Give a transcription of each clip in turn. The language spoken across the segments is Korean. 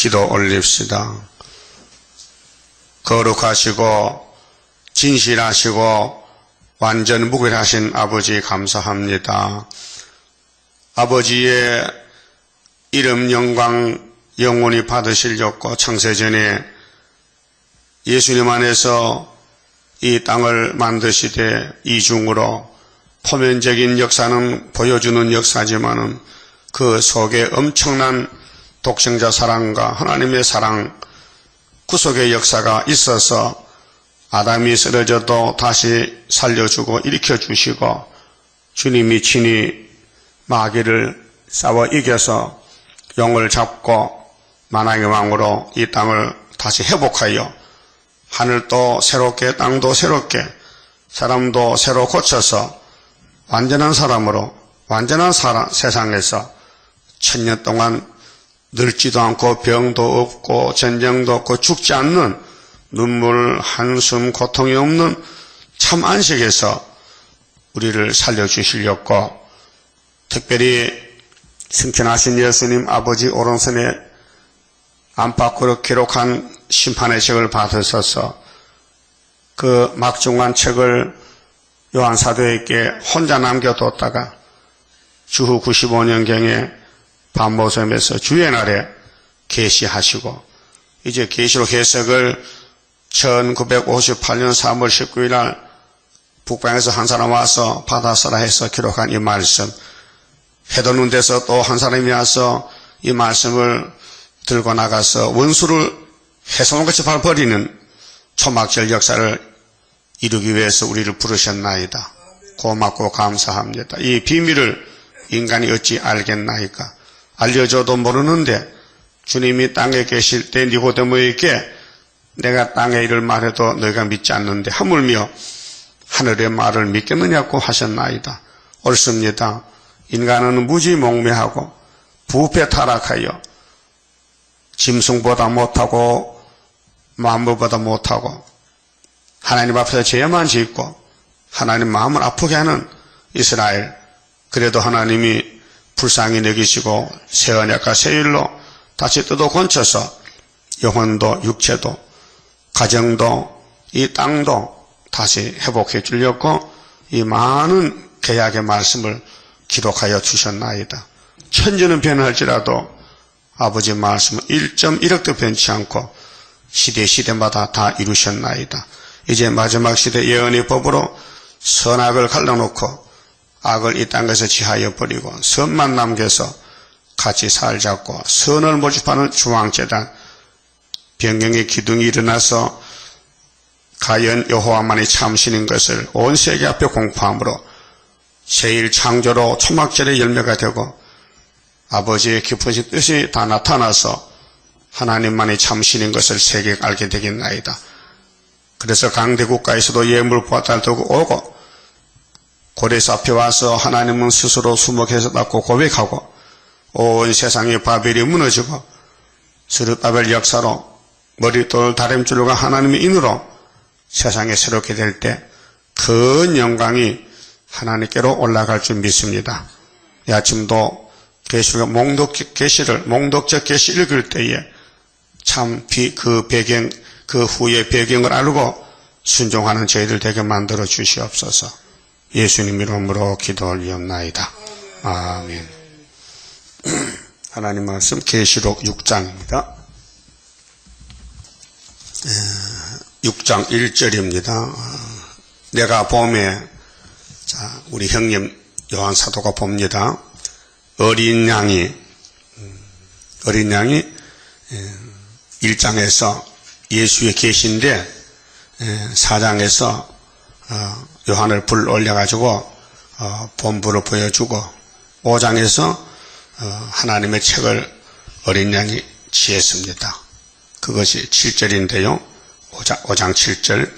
기도 올립시다. 거룩하시고 진실하시고 완전 무결하신 아버지 감사합니다. 아버지의 이름 영광 영원히 받으시려고 창세전에 예수님 안에서 이 땅을 만드시되 이중으로 표면적인 역사는 보여주는 역사지만은 그 속에 엄청난 독생자 사랑과 하나님의 사랑, 구속의 역사가 있어서 아담이 쓰러져도 다시 살려주고 일으켜주시고 주님이 친히 마귀를 싸워 이겨서 용을 잡고 만왕의 왕으로 이 땅을 다시 회복하여 하늘도 새롭게 땅도 새롭게 사람도 새로 고쳐서 완전한 사람으로 완전한 세상에서 1000년 동안 늙지도 않고 병도 없고 전쟁도 없고 죽지 않는 눈물 한숨 고통이 없는 참 안식에서 우리를 살려주시려고 특별히 승천하신 예수님 아버지 오른손에 안팎으로 기록한 심판의 책을 받으셔서 그 막중한 책을 요한 사도에게 혼자 남겨뒀다가 주후 95년경에 밤모섬에서 주의 날에 계시하시고 이제 계시록 해석을 1958년 3월 19일 날 북방에서 한 사람 와서 받아서라 해서 기록한 이 말씀, 해돋는 데서 또 한 사람이 와서 이 말씀을 들고 나가서 원수를 해성같이 버리는 초막절 역사를 이루기 위해서 우리를 부르셨나이다. 고맙고 감사합니다. 이 비밀을 인간이 어찌 알겠나이까? 알려줘도 모르는데 주님이 땅에 계실 때 니고데모에게 내가 땅의 일을 말해도 너희가 믿지 않는데 하물며 하늘의 말을 믿겠느냐고 하셨나이다. 옳습니다. 인간은 무지몽매하고 부패 타락하여 짐승보다 못하고 만물보다 못하고 하나님 앞에서 죄만 짓고 하나님 마음을 아프게 하는 이스라엘, 그래도 하나님이 불쌍히 여기시고 새 언약과 새 일로 다시 뜯어 건쳐서 영혼도 육체도 가정도 이 땅도 다시 회복해 주려고 이 많은 계약의 말씀을 기록하여 주셨나이다. 천지는 변할지라도 아버지 말씀은 1.1억도 변치 않고 시대마다 다 이루셨나이다. 이제 마지막 시대 예언의 법으로 선악을 갈라놓고 악을 이 땅에서 지하여 버리고 선만 남겨서 같이 살자고 선을 모집하는 중앙재단, 변경의 기둥이 일어나서 가연 여호와만이 참신인 것을 온 세계 앞에 공포함으로 새일 창조로 초막절의 열매가 되고 아버지의 깊으신 뜻이 다 나타나서 하나님만이 참신인 것을 세계가 알게 되겠나이다. 그래서 강대국가에서도 예물 보따를 들고 오고 고레스 앞에 와서 하나님은 스스로 수목해서다고 고백하고 온 세상의 바벨이 무너지고 스룹바벨 역사로 머릿돌 다림줄과 하나님의 인으로 세상에 새롭게 될 때 큰 영광이 하나님께로 올라갈 줄 믿습니다. 이 아침도 계시록 몽독적 계시 읽을 때에 참 그 배경, 그 후의 배경을 알고 순종하는 저희들 되게 만들어 주시옵소서. 예수님 이름으로 기도 올리옵나이다. 아멘. 하나님 말씀 계시록 6장입니다. 6장 1절입니다. 내가 봄에, 자, 우리 형님 요한 사도가 봅니다. 어린 양이 1장에서 예수의 계시인데 4장에서 요한을 불 올려가지고 본부를 보여주고 5장에서 하나님의 책을 어린 양이 지었습니다. 그것이 7절인데요. 5장 7절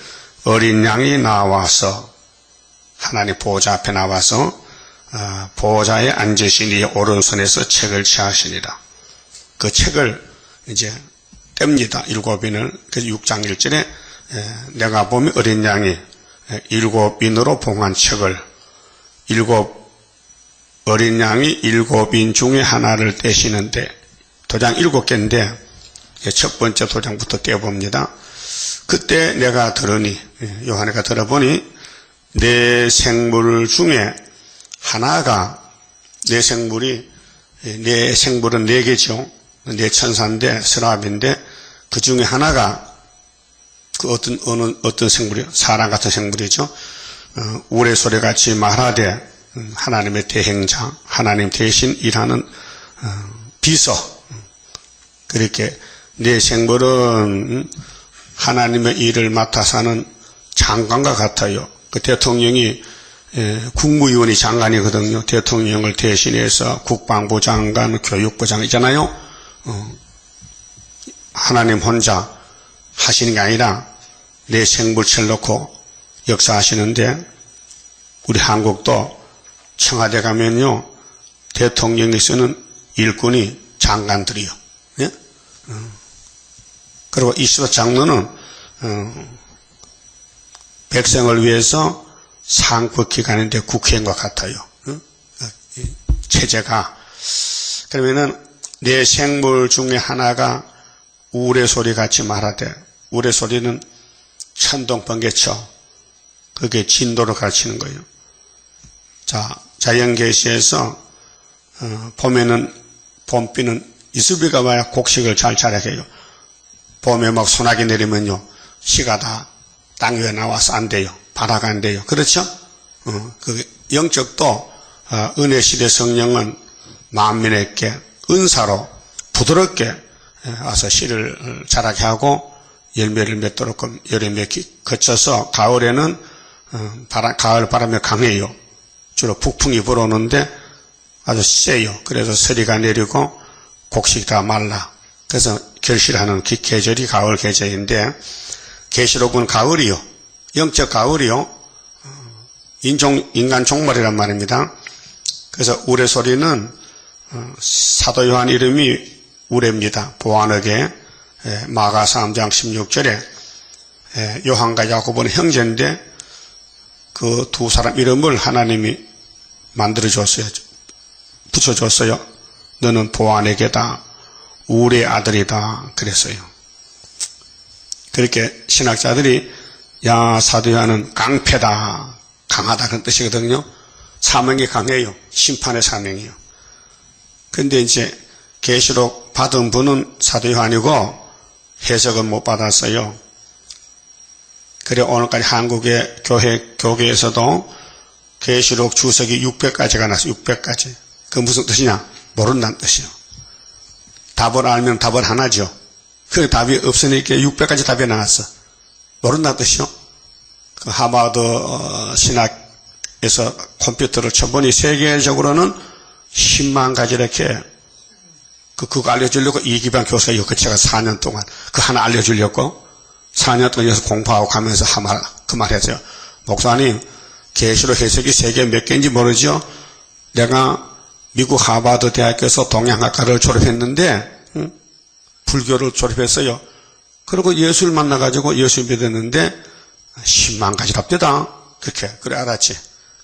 어린 양이 나와서 하나님 보호자 앞에 나와서 보호자에 앉으시니 오른손에서 책을 취하시니라. 그 책을 이제 뗍니다. 7인을. 그래서 6장 1절에 내가 보면 어린 양이 7인으로 봉한 책을 어린 양이 7인 중에 하나를 떼시는데 도장 7개인데 첫 번째 도장부터 떼어봅니다. 그때 내가 들으니, 요한이가 들어보니 내 생물 중에 하나가, 내 생물은 네 개죠. 네 천사인데, 스라비인데, 그 중에 하나가 그 어떤 생물이요? 사람 같은 생물이죠. 우레소리 같이 말하되 하나님의 대행자, 하나님 대신 일하는 비서. 그렇게 내 생물은 하나님의 일을 맡아서 하는 장관과 같아요. 그 대통령이 국무위원이 장관이거든요. 대통령을 대신해서 국방부 장관, 교육부 장관이잖아요. 하나님 혼자 하시는 게 아니라 내 생물체를 놓고 역사하시는데, 우리 한국도 청와대 가면요, 대통령이 쓰는 일꾼이 장관들이요. 예? 그리고 이시도 장로는 백성을 위해서 상국히 가는데 국회의원과 같아요. 체제가. 그러면은 내 생물 중에 하나가 우레소리 같이 말하되, 우레소리는 천둥번개쳐, 그게 진도를 가르치는 거예요. 자, 자연계시에서 봄에는 봄비는 이슬비가 와야 곡식을 잘 자라게 해요. 봄에 막 소나기 내리면요, 씨가 다 땅 위에 나와서 안 돼요. 발화가 안 돼요. 그렇죠? 그 영적도 은혜 시대 성령은 만민에게 은사로 부드럽게 와서 씨를 자라게 하고 열매를 맺도록 여름에 거쳐서 가을에는 가을 바람이 강해요. 주로 북풍이 불어오는데 아주 세요. 그래서 서리가 내리고 곡식이 다 말라. 그래서 결실하는 계절이 가을 계절인데, 계시록은 가을이요. 영적 가을이요. 인간 종말이란 말입니다. 그래서 우레소리는 사도 요한 이름이 우레입니다. 보안하게 마가 3장 16절에 요한과 야고보는 형제인데 그 두 사람 이름을 하나님이 만들어줬어요. 붙여줬어요. 너는 보안에게다, 우레의 아들이다 그랬어요. 그렇게 신학자들이 야, 사도 요한은 강패다, 강하다 그런 뜻이거든요. 사명이 강해요. 심판의 사명이요. 근데 이제 계시록 받은 분은 사도 요한이고 해석은 못 받았어요. 그래 오늘까지 한국의 교계에서도 계시록 주석이 600가지가 났어요. 600가지. 그 무슨 뜻이냐? 모른다는 뜻이요. 답을 알면 답을 하나죠. 그 답이 없으니까 600가지 답이 나왔어. 모른다는 뜻이요. 그 하버드 신학에서 컴퓨터를 쳐보니 세계적으로는 10만 가지 이렇게 그거 알려주려고 이기반 교수가 이거 제가 4년 동안 그 하나 알려주려고 4년 동안 여기서 공부하고 가면서 그 말 했어요. 목사님, 계시록 해석이 세계 몇 개인지 모르죠? 내가 미국 하버드 대학에서 동양학과를 졸업했는데, 불교를 졸업했어요. 그리고 예수를 만나가지고 예수 믿었는데, 10만 가지 답대다. 그렇게. 그래, 알았지.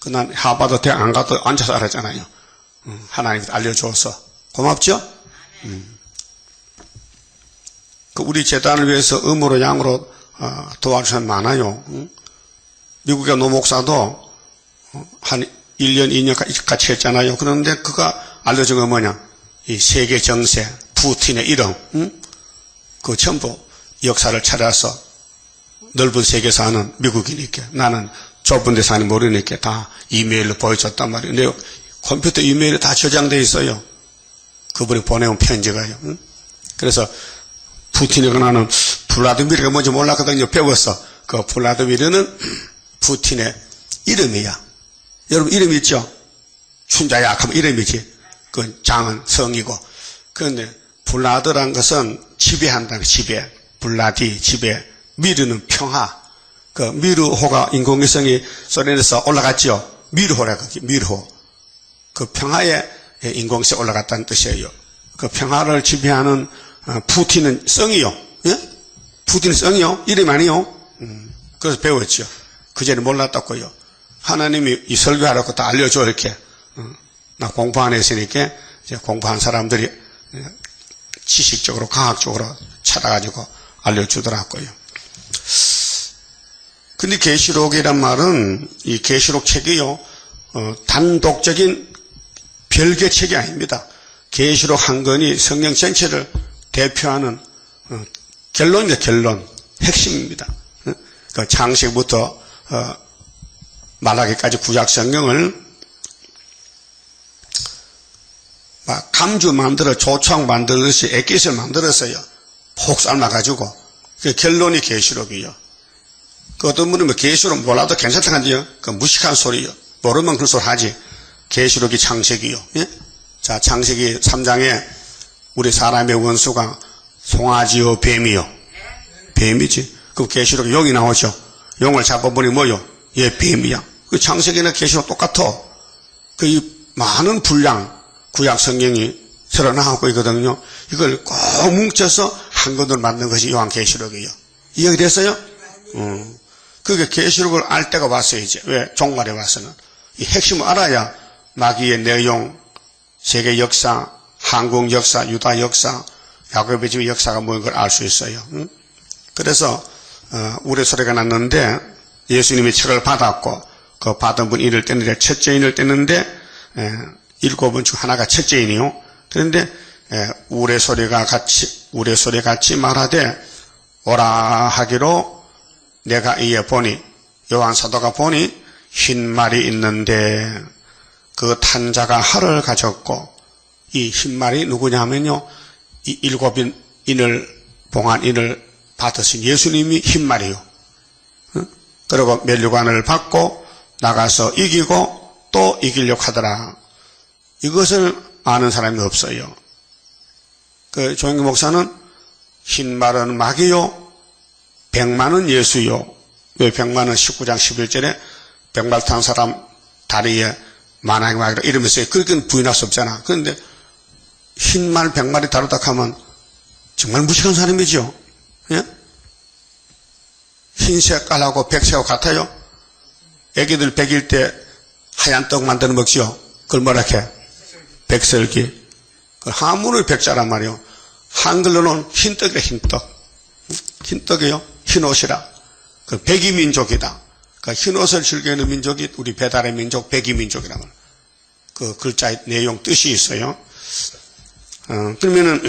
난 하버드 대학 안 가도 앉아서 알았잖아요. 하나님이 알려줘서. 고맙죠? 우리 재단을 위해서 음으로 양으로 도와주셔서 많아요. 미국의 노목사도 한 1년, 2년 같이 했잖아요. 그런데 그가 알려준 건 뭐냐? 이 세계 정세, 푸틴의 이름, 그 전부 역사를 찾아서 넓은 세계 사는 미국이니까 나는 좁은 데 사는 모르니까 다 이메일로 보여줬단 말이에요. 근데 컴퓨터 이메일에 다 저장되어 있어요. 그분이 보내온 편지가요. 그래서 푸틴이가 나는 블라디미르가 뭔지 몰랐거든요. 배웠어. 그 블라디미르는 푸틴의 이름이야. 여러분 이름 있죠? 춘자야 하면 이름이지. 그 장은 성이고. 그런데 블라드란 것은 지배한다는 지배. 블라디 지배. 미르는 평화. 그 미르호가 인공위성이 소련에서 올라갔죠. 미르호라고 미르호. 그 평화에 인공위성이 올라갔다는 뜻이에요. 그 평화를 지배하는 푸틴은 성이요. 예? 푸틴은 성이요. 이름 아니요. 그래서 배웠죠. 그전에 몰랐다고요. 하나님이 이 설교하라고 다 알려줘 이렇게. 나 공부 안 했으니까 이제 공부한 사람들이 지식적으로 과학적으로 찾아가지고 알려주더라고요. 근데 계시록이란 말은 이 계시록 책이요 단독적인 별개 책이 아닙니다. 계시록 한 권이 성경 전체를 대표하는 결론입니다. 결론, 핵심입니다. 그 창세기부터 말라기까지 구약 성경을 감주 만들어 조청 만들듯이 액깃을 만들었어요. 폭 삶아가지고 그 결론이 계시록이요. 그 어떤 분은 계시록 몰라도 괜찮다 하지요. 그 무식한 소리요. 모르면 그 소리 하지. 계시록이 창세기요. 예? 자, 창세기 3장에 우리 사람의 원수가 송아지요, 뱀이요. 뱀이지. 그 계시록에 용이 나오죠. 용을 잡아보니 뭐요? 예, 뱀이야. 그 창세기나 계시록 똑같아. 그 이 많은 분량 구약 성경이 새로 나오고 있거든요. 이걸 꼭 뭉쳐서 한 권으로 만든 것이 요한계시록이에요. 이해가 됐어요? 그게 계시록을 알 때가 왔어요, 이제. 왜? 종말에 와서는. 이 핵심을 알아야 마귀의 내용, 세계 역사, 한국 역사, 유다 역사, 야곱의 집 역사가 뭐인 걸 알 수 있어요. 그래서 우레소리가 났는데 예수님이 책을 받았고 그 받은 분 인을 떼는데 첫째 인을 떼는데 7분 중 하나가 첫째인이요. 그런데 우레소리가 같이 말하되 오라 하기로 내가 이에 보니 요한 사도가 보니 흰 말이 있는데 그 탄자가 활을 가졌고 이 흰 말이 누구냐면요. 이 7인 인을 봉한 인을 받으신 예수님이 흰 말이요. 그리고 면류관을 받고 나가서 이기고 또 이기려고 하더라. 이것을 아는 사람이 없어요. 그 조영기 목사는 흰 말은 마귀요, 백마는 예수요. 왜 백마는 19장 11절에 백말 탄 사람 다리에 만왕의 마귀라 이러면서 그렇게는 부인할 수 없잖아. 그런데 흰말 백말이 다르다 하면 정말 무식한 사람이죠. 예? 흰 색깔하고 백색하고 같아요. 애기들 백일 때 하얀 떡 만들어 먹죠. 그걸 뭐라 해? 백설기. 한문을 백자란 말이요. 한글로는 흰떡이라 흰떡. 흰떡이요. 흰옷이라. 그 백이민족이다. 그 흰옷을 즐기는 민족이 우리 배달의 민족 백이민족이란 말. 그 글자의 내용 뜻이 있어요. 그러면은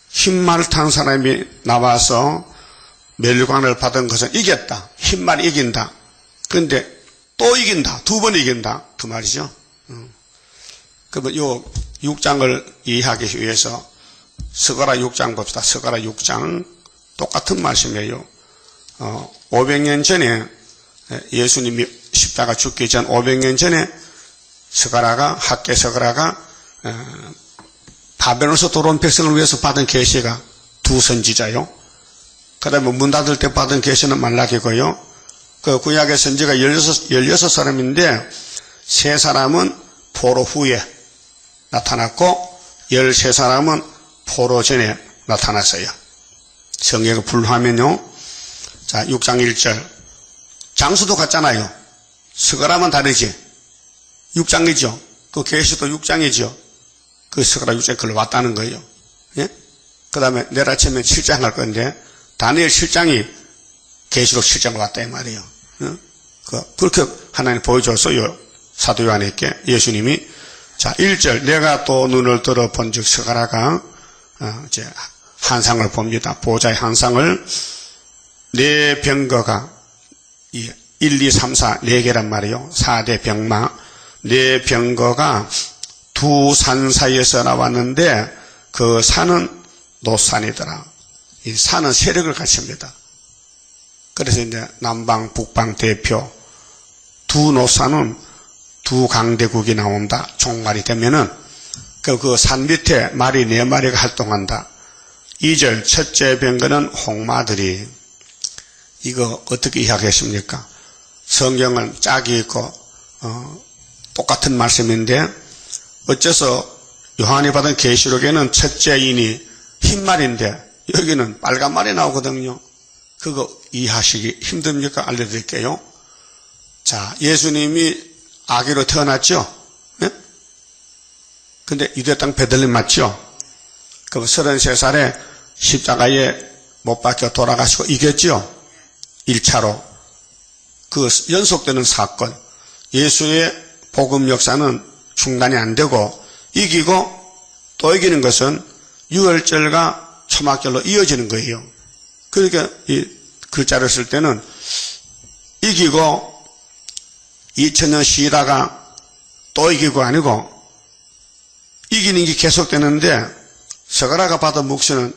흰말 탄 사람이 나와서 멸관을 받은 것은 이겼다. 흰말이 이긴다. 그런데 또 이긴다. 2번 이긴다. 그 말이죠. 그러면 요 6장을 이해하기 위해서 스가랴 6장 봅시다. 스가랴 6장 똑같은 말씀이에요. 500년 전에 예수님이 십자가 죽기 전 500년 전에 스가랴가 학개 스가랴가 바벨론에서 돌아온 백성을 위해서 받은 계시가 2 선지자요. 그 다음에 문 닫을 때 받은 계시는 말라기고요. 그 구약의 선지가 16사람인데 3사람은 포로 후에 나타났고 13사람은 포로 전에 나타났어요. 성경을 분류하면요. 자, 6장 1절. 장수도 같잖아요. 스가랴만 다르지. 6장이죠. 그 계시도 6장이죠. 그 스가랴 6장에 글로 왔다는 거예요. 예? 그 다음에 내일 아침에 7장 할 건데 다니엘 7장이 계시록 7장으로 왔다 이 말이에요. 그렇게 하나님 보여줬어요. 사도 요한에게 예수님이. 자, 1절. 내가 또 눈을 들어 본즉 스가랴가 이제 환상을 봅니다. 보좌의 환상을 네 병거가 1, 2, 3, 4 4개란 말이에요. 4대 병마 네 병거가 2 산 사이에서 나왔는데 그 산은 노산이더라. 이 산은 세력을 갖춥니다. 그래서 이제 남방 북방 대표 2 노산은 2 강대국이 나온다. 종말이 되면은 그 산 밑에 말이 4마리가 활동한다. 2절 첫째 병거는 홍마들이. 이거 어떻게 이해하겠습니까? 성경은 짝이 있고 똑같은 말씀인데 어째서 요한이 받은 계시록에는 첫째인이 흰말인데 여기는 빨간말이 나오거든요. 그거 이해하시기 힘듭니까? 알려드릴게요. 자, 예수님이 아기로 태어났죠? 예? 근데 유대 땅 베들레헴 맞죠? 그 33살에 십자가에 못 박혀 돌아가시고 이겼죠. 1차로. 그 연속되는 사건. 예수의 복음 역사는 중단이 안 되고 이기고 또 이기는 것은 유월절과 초막절로 이어지는 거예요. 그러니까 이 글자를 쓸 때는 이기고 2000년 쉬다가 또 이기고 아니고 이기는 게 계속되는데 서가라가 받은 묵시는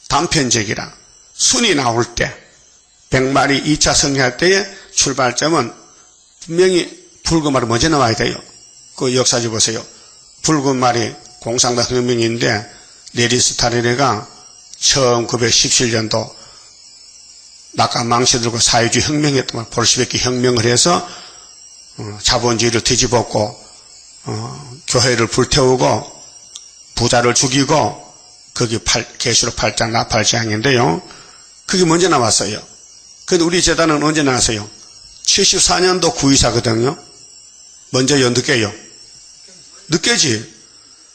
단편적이라 순이 나올 때 100마리 2차 승리할 때의 출발점은 분명히 붉은 말이 먼저 나와야 돼요. 그 역사지 보세요. 붉은 말이 공산당 혁명인데 네리스타리네가 1917년도 낙한 망치 들고 사회주의 혁명했던 말 볼시비키 혁명을 해서 자본주의를 뒤집었고 교회를 불태우고 부자를 죽이고 거기 계시록 8장 나팔장인데요. 그게 먼저 나왔어요. 그런데 우리 재단은 언제 나왔어요? 74년도 구의사거든요. 먼저요, 늦게요? 늦게지.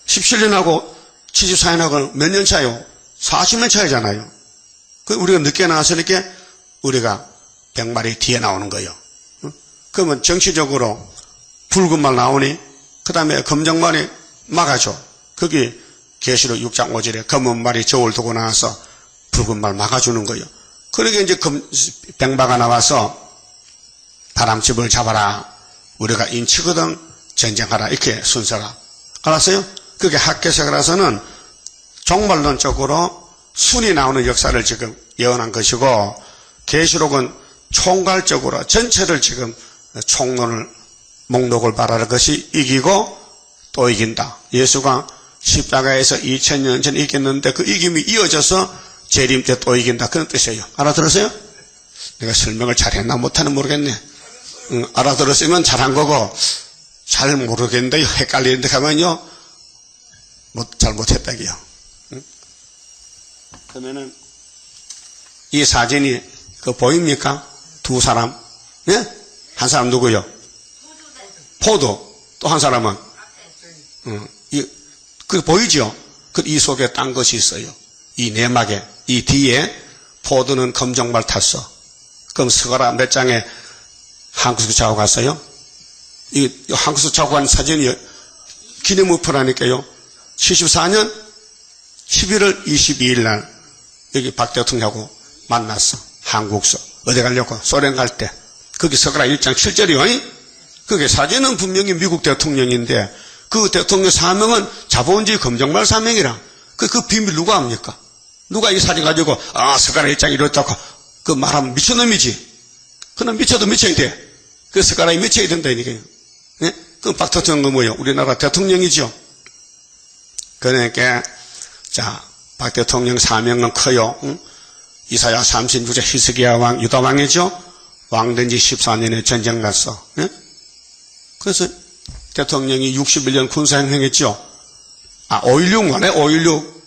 17년하고 74년하고 몇 년 차요? 40년 차이잖아요. 그 우리가 늦게 나왔으니까 우리가 100마리 뒤에 나오는 거예요. 그러면 정치적으로 붉은 말 나오니 그 다음에 검정말이 막아줘. 거기 계시록 6장 5절에 검은 말이 저울 두고 나와서 붉은 말 막아주는 거예요. 그러게 이제 백마가 나와서 바람집을 잡아라. 우리가 인치거든 전쟁하라. 이렇게 순서가. 알았어요? 그게 학계석이라서는 종말론적으로 순이 나오는 역사를 지금 예언한 것이고 계시록은 총괄적으로 전체를 지금 총론을 목록을 말하는 것이 이기고 또 이긴다. 예수가 십자가에서 2000년 전 이겼는데 그 이김이 이어져서 재림 때 또 이긴다. 그런 뜻이에요. 알아들었어요? 내가 설명을 잘했나 못하는 모르겠네. 알아들었으면 잘한 거고 잘 모르겠는데 헷갈리는데 가면요 잘 못했다기요. 그러면은 이 사진이 그 보입니까? 두 사람. 예? 한 사람 누구요? 포도. 또 한 사람은 그 보이죠? 이 속에 딴 것이 있어요. 이 내막에 이 뒤에 포도는 검정말 탔어. 그럼 서가라 몇 장에 한국수 차고 갔어요? 이 한국수 차고 간 사진이 기념우표라니까요. 74년 11월 22일 날 여기 박 대통령하고 만났어. 한국서. 어디 가려고? 소련 갈 때. 거기 서가라 1장 7절이요. 그게 사진은 분명히 미국 대통령인데 그 대통령 사명은 자본주의 검정말 사명이라. 그 비밀 누가 합니까? 누가 이 사진 가지고 서가라 1장 이렇다고 그 말하면 미친놈이지. 그는 미쳐도 미쳐야 돼. 그 서가라에 미쳐야 된다니까요. 예? 그 박 대통령은 뭐예요? 우리나라 대통령이죠. 그러니까 자 박 대통령 사명은 커요. 응? 이사야 36장 히스기야 왕 유다 왕이죠. 왕된 지 14년에 전쟁 갔어. 예? 그래서 대통령이 61년 군사행행했죠. 5.16 말에 5.16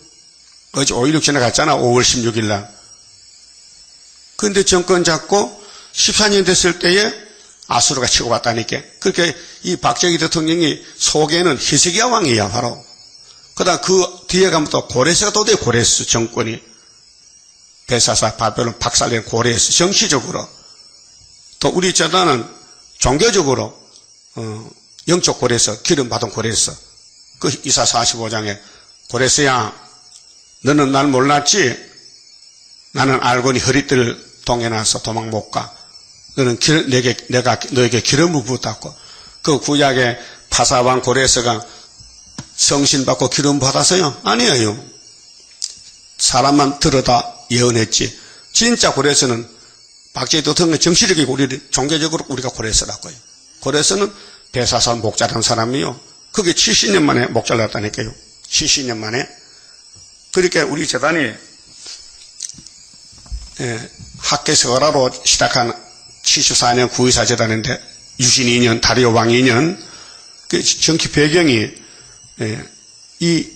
어제 5.16 지나갔잖아. 5월 16일 날. 그런데 정권 잡고 14년 됐을 때에 아수르가 치고 왔다니까. 그렇게 이 박정희 대통령이 속에는 히스기야 왕이야 바로. 그다음 그 뒤에 가면 또 고레스가 또 돼. 고레스 정권이 베사사 바벨론 박살낸 고레스 정치적으로 또 우리 재단은 종교적으로 영적 고레스 기름 받은 고레스 그 이사 45장에 고레스야 너는 날 몰랐지? 나는 알고니 허리띠를 동해놔서 도망 못 가. 너는 내가 너에게 기름을 부었다고. 그 구약의 파사왕 고레스가 성신 받고 기름 받았어요? 아니에요. 사람만 들어다 예언했지. 진짜 고레스는 박정희 대통령 정치력이고 우리 종교적으로 우리가 고레스라고요. 고레스는 베사산 목자라는 사람이요. 그게 70년 만에 목자를 났다니까요. 70년 만에. 그러니까 우리 재단이 학계서가라로 시작한 74년 구의사 재단인데 유신 2년 다리오 왕 2년 그 정치 배경이 이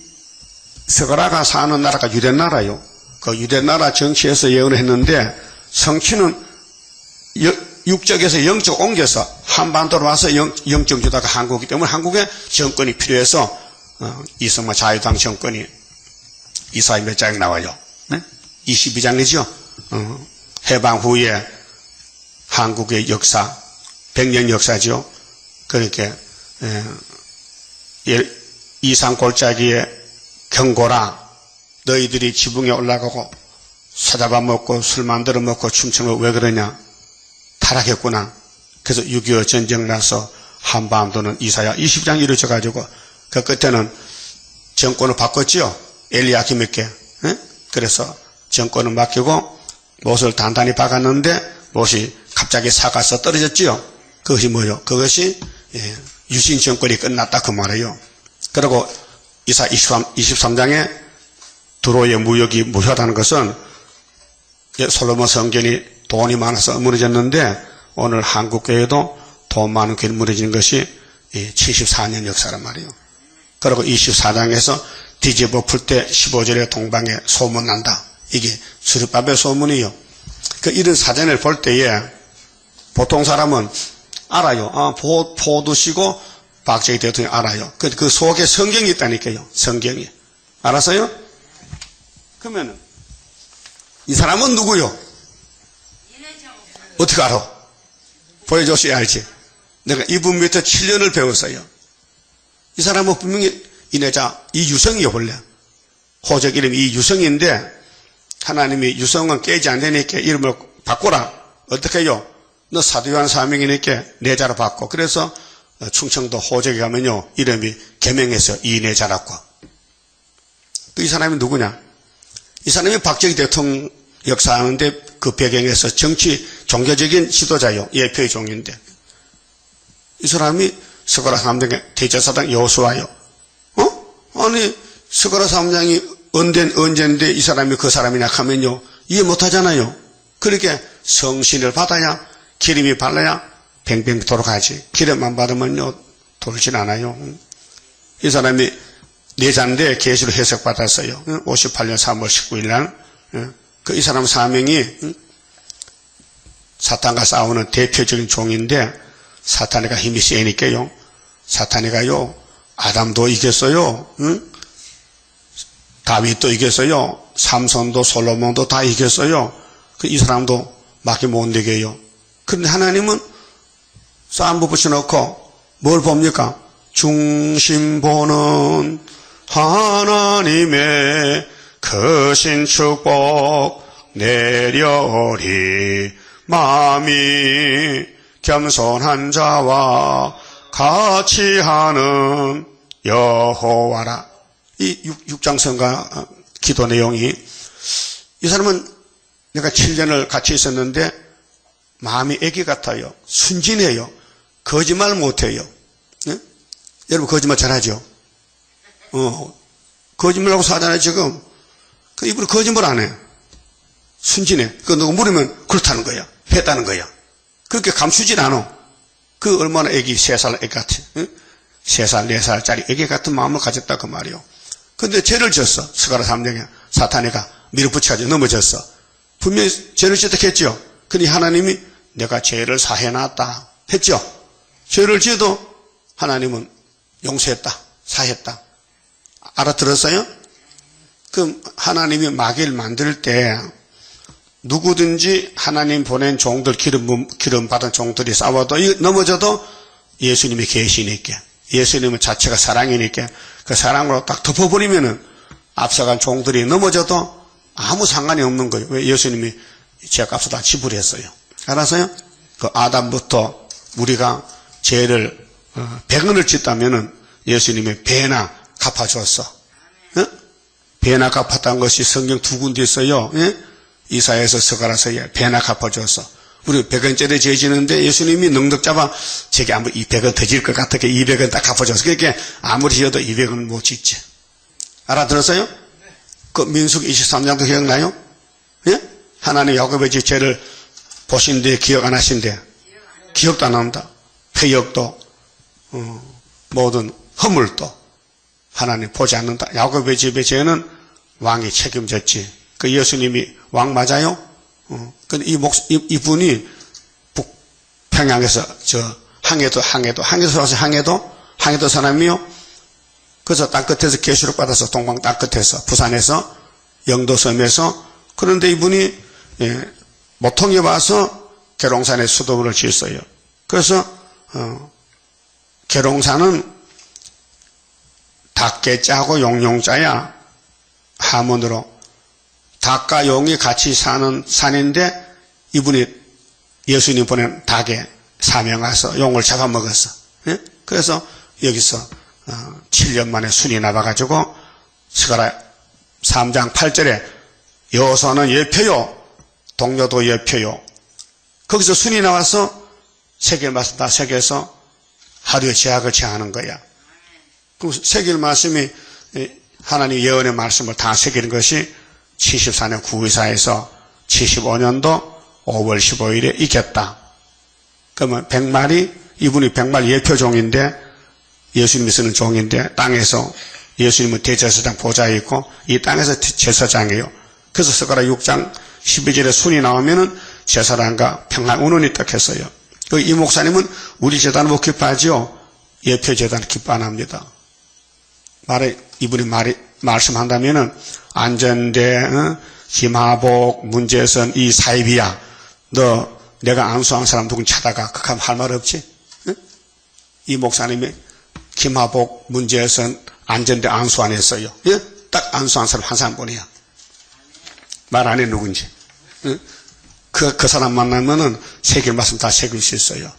서가라가 사는 나라가 유대나라요. 그 유대나라 정치에서 예언을 했는데 성취는 육적에서 영적 옮겨서 한반도로 와서 영적 주다가 한국이기 때문에 한국에 정권이 필요해서 이승만 자유당 정권이 이사야 몇 장이 나와요? 네? 22장이죠? 해방 후에 한국의 역사, 100년 역사죠. 그러니까, 이산 골짜기에 경고라, 너희들이 지붕에 올라가고 사자밥 먹고 술 만들어 먹고 춤추는 거 왜 그러냐? 타락했구나. 그래서 6.25 전쟁 나서 한반도는 이사야 20장 이루어져가지고 그 끝에는 정권을 바꿨죠. 엘리야김에게. 그래서 정권을 맡기고 못을 단단히 박았는데 못이 갑자기 사가서 떨어졌지요. 그것이 뭐요? 그것이 유신 정권이 끝났다 그 말이에요. 그리고 이사 23장에 두로의 무역이 무효하다는 것은 솔로몬 성전이 돈이 많아서 무너졌는데 오늘 한국교회도 돈 많은 교회 무너지는 것이 74년 역사란 말이에요. 그리고 24장에서 뒤집어 풀 때 15절에 동방에 소문난다. 이게 수르바벨 소문이요. 이런 사전을 볼 때에 보통 사람은 알아요. 포도시고 박정희 대통령이 알아요. 그 속에 성경이 있다니까요. 성경이. 알았어요? 그러면 이 사람은 누구요? 어떻게 알아? 보여줬어야 알지. 내가 이분 밑에 7년을 배웠어요. 이 사람은 분명히 이내자 이유성이요 원래. 호적 이름이 이유성인데 하나님이 유성은 깨지 않으니까 이름을 바꾸라. 어떻게 해요? 너 사도요한 사명이니까 내자로 바꿔. 그래서 충청도 호적에 가면요 이름이 개명해서 이내자라고. 이 사람이 누구냐? 이 사람이 박정희 대통령 역사하는데 그 배경에서 정치 종교적인 지도자요. 예표의 종인데 이 사람이 스가랴 3장의 대제사장 여호수아요. 아니 스가랴 3장이 언젠데 이 사람이 그 사람이냐 하면요 이해 못하잖아요. 그렇게 성신을 받아야 기름이 발라야 뱅뱅 돌아가지. 기름만 받으면요 돌진 않아요. 이 사람이 내자인데 계시로 해석받았어요. 58년 3월 19일 날. 이 사람 사명이 사탄과 싸우는 대표적인 종인데 사탄이가 힘이 세니까요. 사탄이가요 아담도 이겼어요. 다윗도 이겼어요. 삼손도 솔로몬도 다 이겼어요. 이 사람도 막이 못 이겨요. 그런데 하나님은 싸움 붙여놓고 뭘 봅니까? 중심 보는 하나님의 크신 축복 내려오리. 마음이 겸손한 자와 같이 하는 여호와라. 이 6장 성가 기도 내용이 이 사람은 내가 7년을 같이 있었는데 마음이 애기 같아요. 순진해요. 거짓말 못해요. 네? 여러분 거짓말 잘하죠? 거짓말하고 사잖아요 지금. 이분은 거짓말 안 해. 순진해. 누구 물으면 그렇다는 거야. 했다는 거야. 그렇게 감추질 않아. 얼마나 애기 3살 애기 같아. 3살 4살짜리 애기 같은 마음을 가졌다 그 말이요. 근데 죄를 졌어. 스가랴 3장에 사탄이가 밀어붙여가지고 넘어졌어. 분명히 죄를 지었다 했죠. 근데 하나님이 내가 죄를 사해놨다 했죠. 죄를 지어도 하나님은 용서했다. 사했다. 알아들었어요? 그럼 하나님이 마귀를 만들 때 누구든지 하나님 보낸 종들 기름 받은 종들이 싸워도 넘어져도 예수님이 계시니까 예수님은 자체가 사랑이니까 그 사랑으로 딱 덮어버리면은 앞서간 종들이 넘어져도 아무 상관이 없는 거예요. 왜? 예수님이 죄값을 다 지불했어요. 알았어요? 아담부터 우리가 죄를 100원을 짓다면은 예수님이 배나 갚아줬어. 배나 갚았다는 것이 성경 2군데 있어요. 이사야서 스가랴서에 배나 갚아줬어. 우리 100원짜리 죄 지는데 예수님이 넉넉 잡아 제게 아무 200원 더 질 것 같아. 200원 딱 갚아줬어. 그러니까 아무리 지어도 200원 못 짓지. 알아들었어요? 민수기 23장도 기억나요? 예? 하나님 야곱의 집 죄를 보신데 기억 안 하신대. 기억도 안 한다. 폐역도 모든 허물도 하나님 보지 않는다. 야곱의 집의 죄는 왕이 책임졌지. 예수님이 왕 맞아요? 근데 이분이 북평양에서 항해도 와서 항해도 사람이요. 그래서 땅끝에서 계시록 받아서 동방 땅끝에서 부산에서 영도섬에서. 그런데 이분이 모통이 와서 계룡산에 수도원을 지었어요. 그래서 계룡산은 닭개자하고 용용자야. 하문으로 닭과 용이 같이 사는 산인데 이분이 예수님 보낸 닭에 사명해서 용을 잡아먹었어. 그래서 여기서 7년 만에 순이 나와가지고 스가랴 3장 8절에 여호수아는 예표요 동료도 예표요. 거기서 순이 나와서 새길 말씀 다 새겨서 하루의 제약을 제하는 거야. 그럼 새길 말씀이 하나님 예언의 말씀을 다 새기는 것이 74년 구의사에서 75년도 5월 15일에 이겼다. 그러면 100마리, 이분이 100마리 예표종인데 예수님이 쓰는 종인데 땅에서 예수님은 대제사장 보좌에 있고 이 땅에서 제사장이에요. 그래서 스가랴 6장 12절에 순이 나오면은 제사장과 평안 운운이 딱 했어요. 이 목사님은 우리 재단은 못 기뻐하지요. 예표 재단은 기뻐 안 합니다. 이분이 말씀한다면은 안전대, 김하복, 문재선, 이 사입이야. 너 내가 안수한 사람 누군 찾아가. 그럼 할 말 없지? 응? 이 목사님이 김하복, 문재선, 안전대 안수 안 했어요. 예? 딱 안수한 사람 한 사람뿐이야. 말 안 해 누군지. 응? 그 사람 만나면은 새길 말씀 다 새길 수 있어요.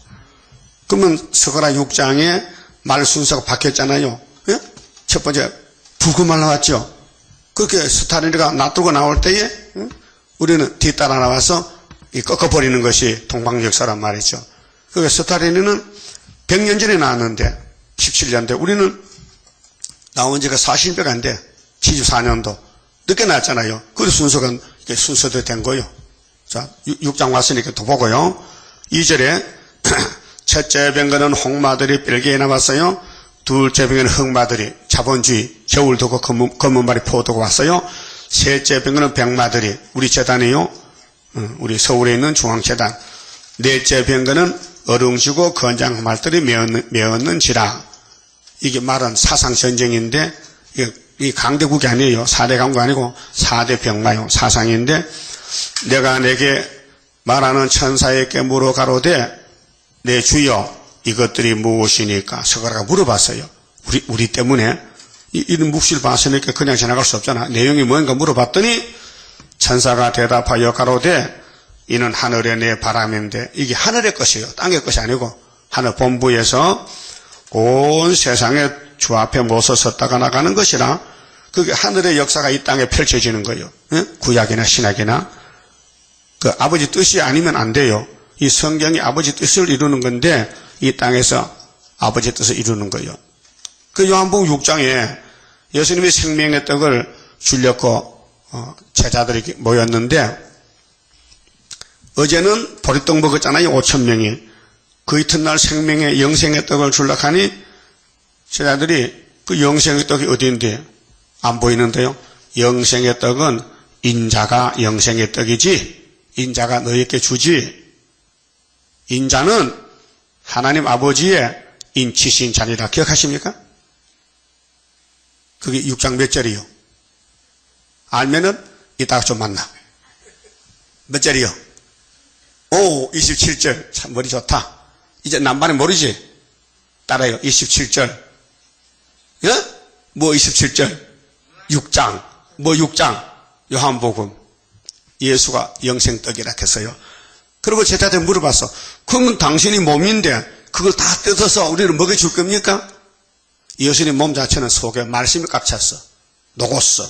그러면 스가랴 6장에 말 순서가 바뀌었잖아요. 예? 첫 번째 부금말 나왔죠. 그렇게 스타린이가 놔두고 나올 때에 우리는 뒤따라 나와서 꺾어버리는 것이 동방역사란 말이죠. 그러니까 스타린이는 100년 전에 나왔는데 17년대 우리는 나온 지가 40배가 안 돼. 74년도 늦게 나왔잖아요. 그래서 순서가 순서대로 된 거예요. 자, 6장 왔으니까 또 보고요. 2절에 첫째 병거는 홍마들이 벨기에 나왔어요. 둘째 병에는 흑마들이 자본주의 겨울 두고 검은 말이 포도가 왔어요. 셋째 병에는 백마들이 우리 재단이요. 우리 서울에 있는 중앙재단. 넷째 병거는 어룽지고 건장 말들이 메었는지라. 이게 말은 사상전쟁인데 이 강대국이 아니에요. 4대 강국 아니고 4대 병마요. 사상인데 내가 내게 말하는 천사에게 물어 가로되 내 주여 이것들이 무엇이니까? 스가랴가 물어봤어요. 우리 때문에 이런 묵시를 봤으니까 그냥 지나갈 수 없잖아. 내용이 뭔가 물어봤더니 천사가 대답하여 가로되 이는 하늘의 내 바람인데 이게 하늘의 것이에요. 땅의 것이 아니고 하늘 본부에서 온 세상에 주 앞에 모서 섰다가 나가는 것이라 그게 하늘의 역사가 이 땅에 펼쳐지는 거예요. 구약이나 신약이나 그 아버지 뜻이 아니면 안 돼요. 이 성경이 아버지 뜻을 이루는 건데 이 땅에서 아버지 뜻을 이루는 거예요. 그 요한복음 6장에 예수님이 생명의 떡을 주려고 제자들이 모였는데 어제는 보리떡 먹었잖아요. 5,000명이. 그 이튿날 생명의 영생의 떡을 주려고 하니 제자들이 그 영생의 떡이 어디인데 안 보이는데요. 영생의 떡은 인자가 영생의 떡이지 인자가 너희에게 주지. 인자는 하나님 아버지의 인치신 자니라. 기억하십니까? 그게 6장 몇 절이요? 알면은 이따가 좀 만나. 몇 절이요? 오, 27절. 참 머리 좋다. 이제 남반에 모르지? 따라요. 27절. 예? 뭐 27절? 6장. 뭐 6장? 요한복음. 예수가 영생떡이라 했어요. 그리고 제자들 물어봤어. 그러면 당신이 몸인데 그걸 다 뜯어서 우리를 먹여줄 겁니까? 예수님 몸 자체는 속에 말씀이 깝찼어. 녹았어.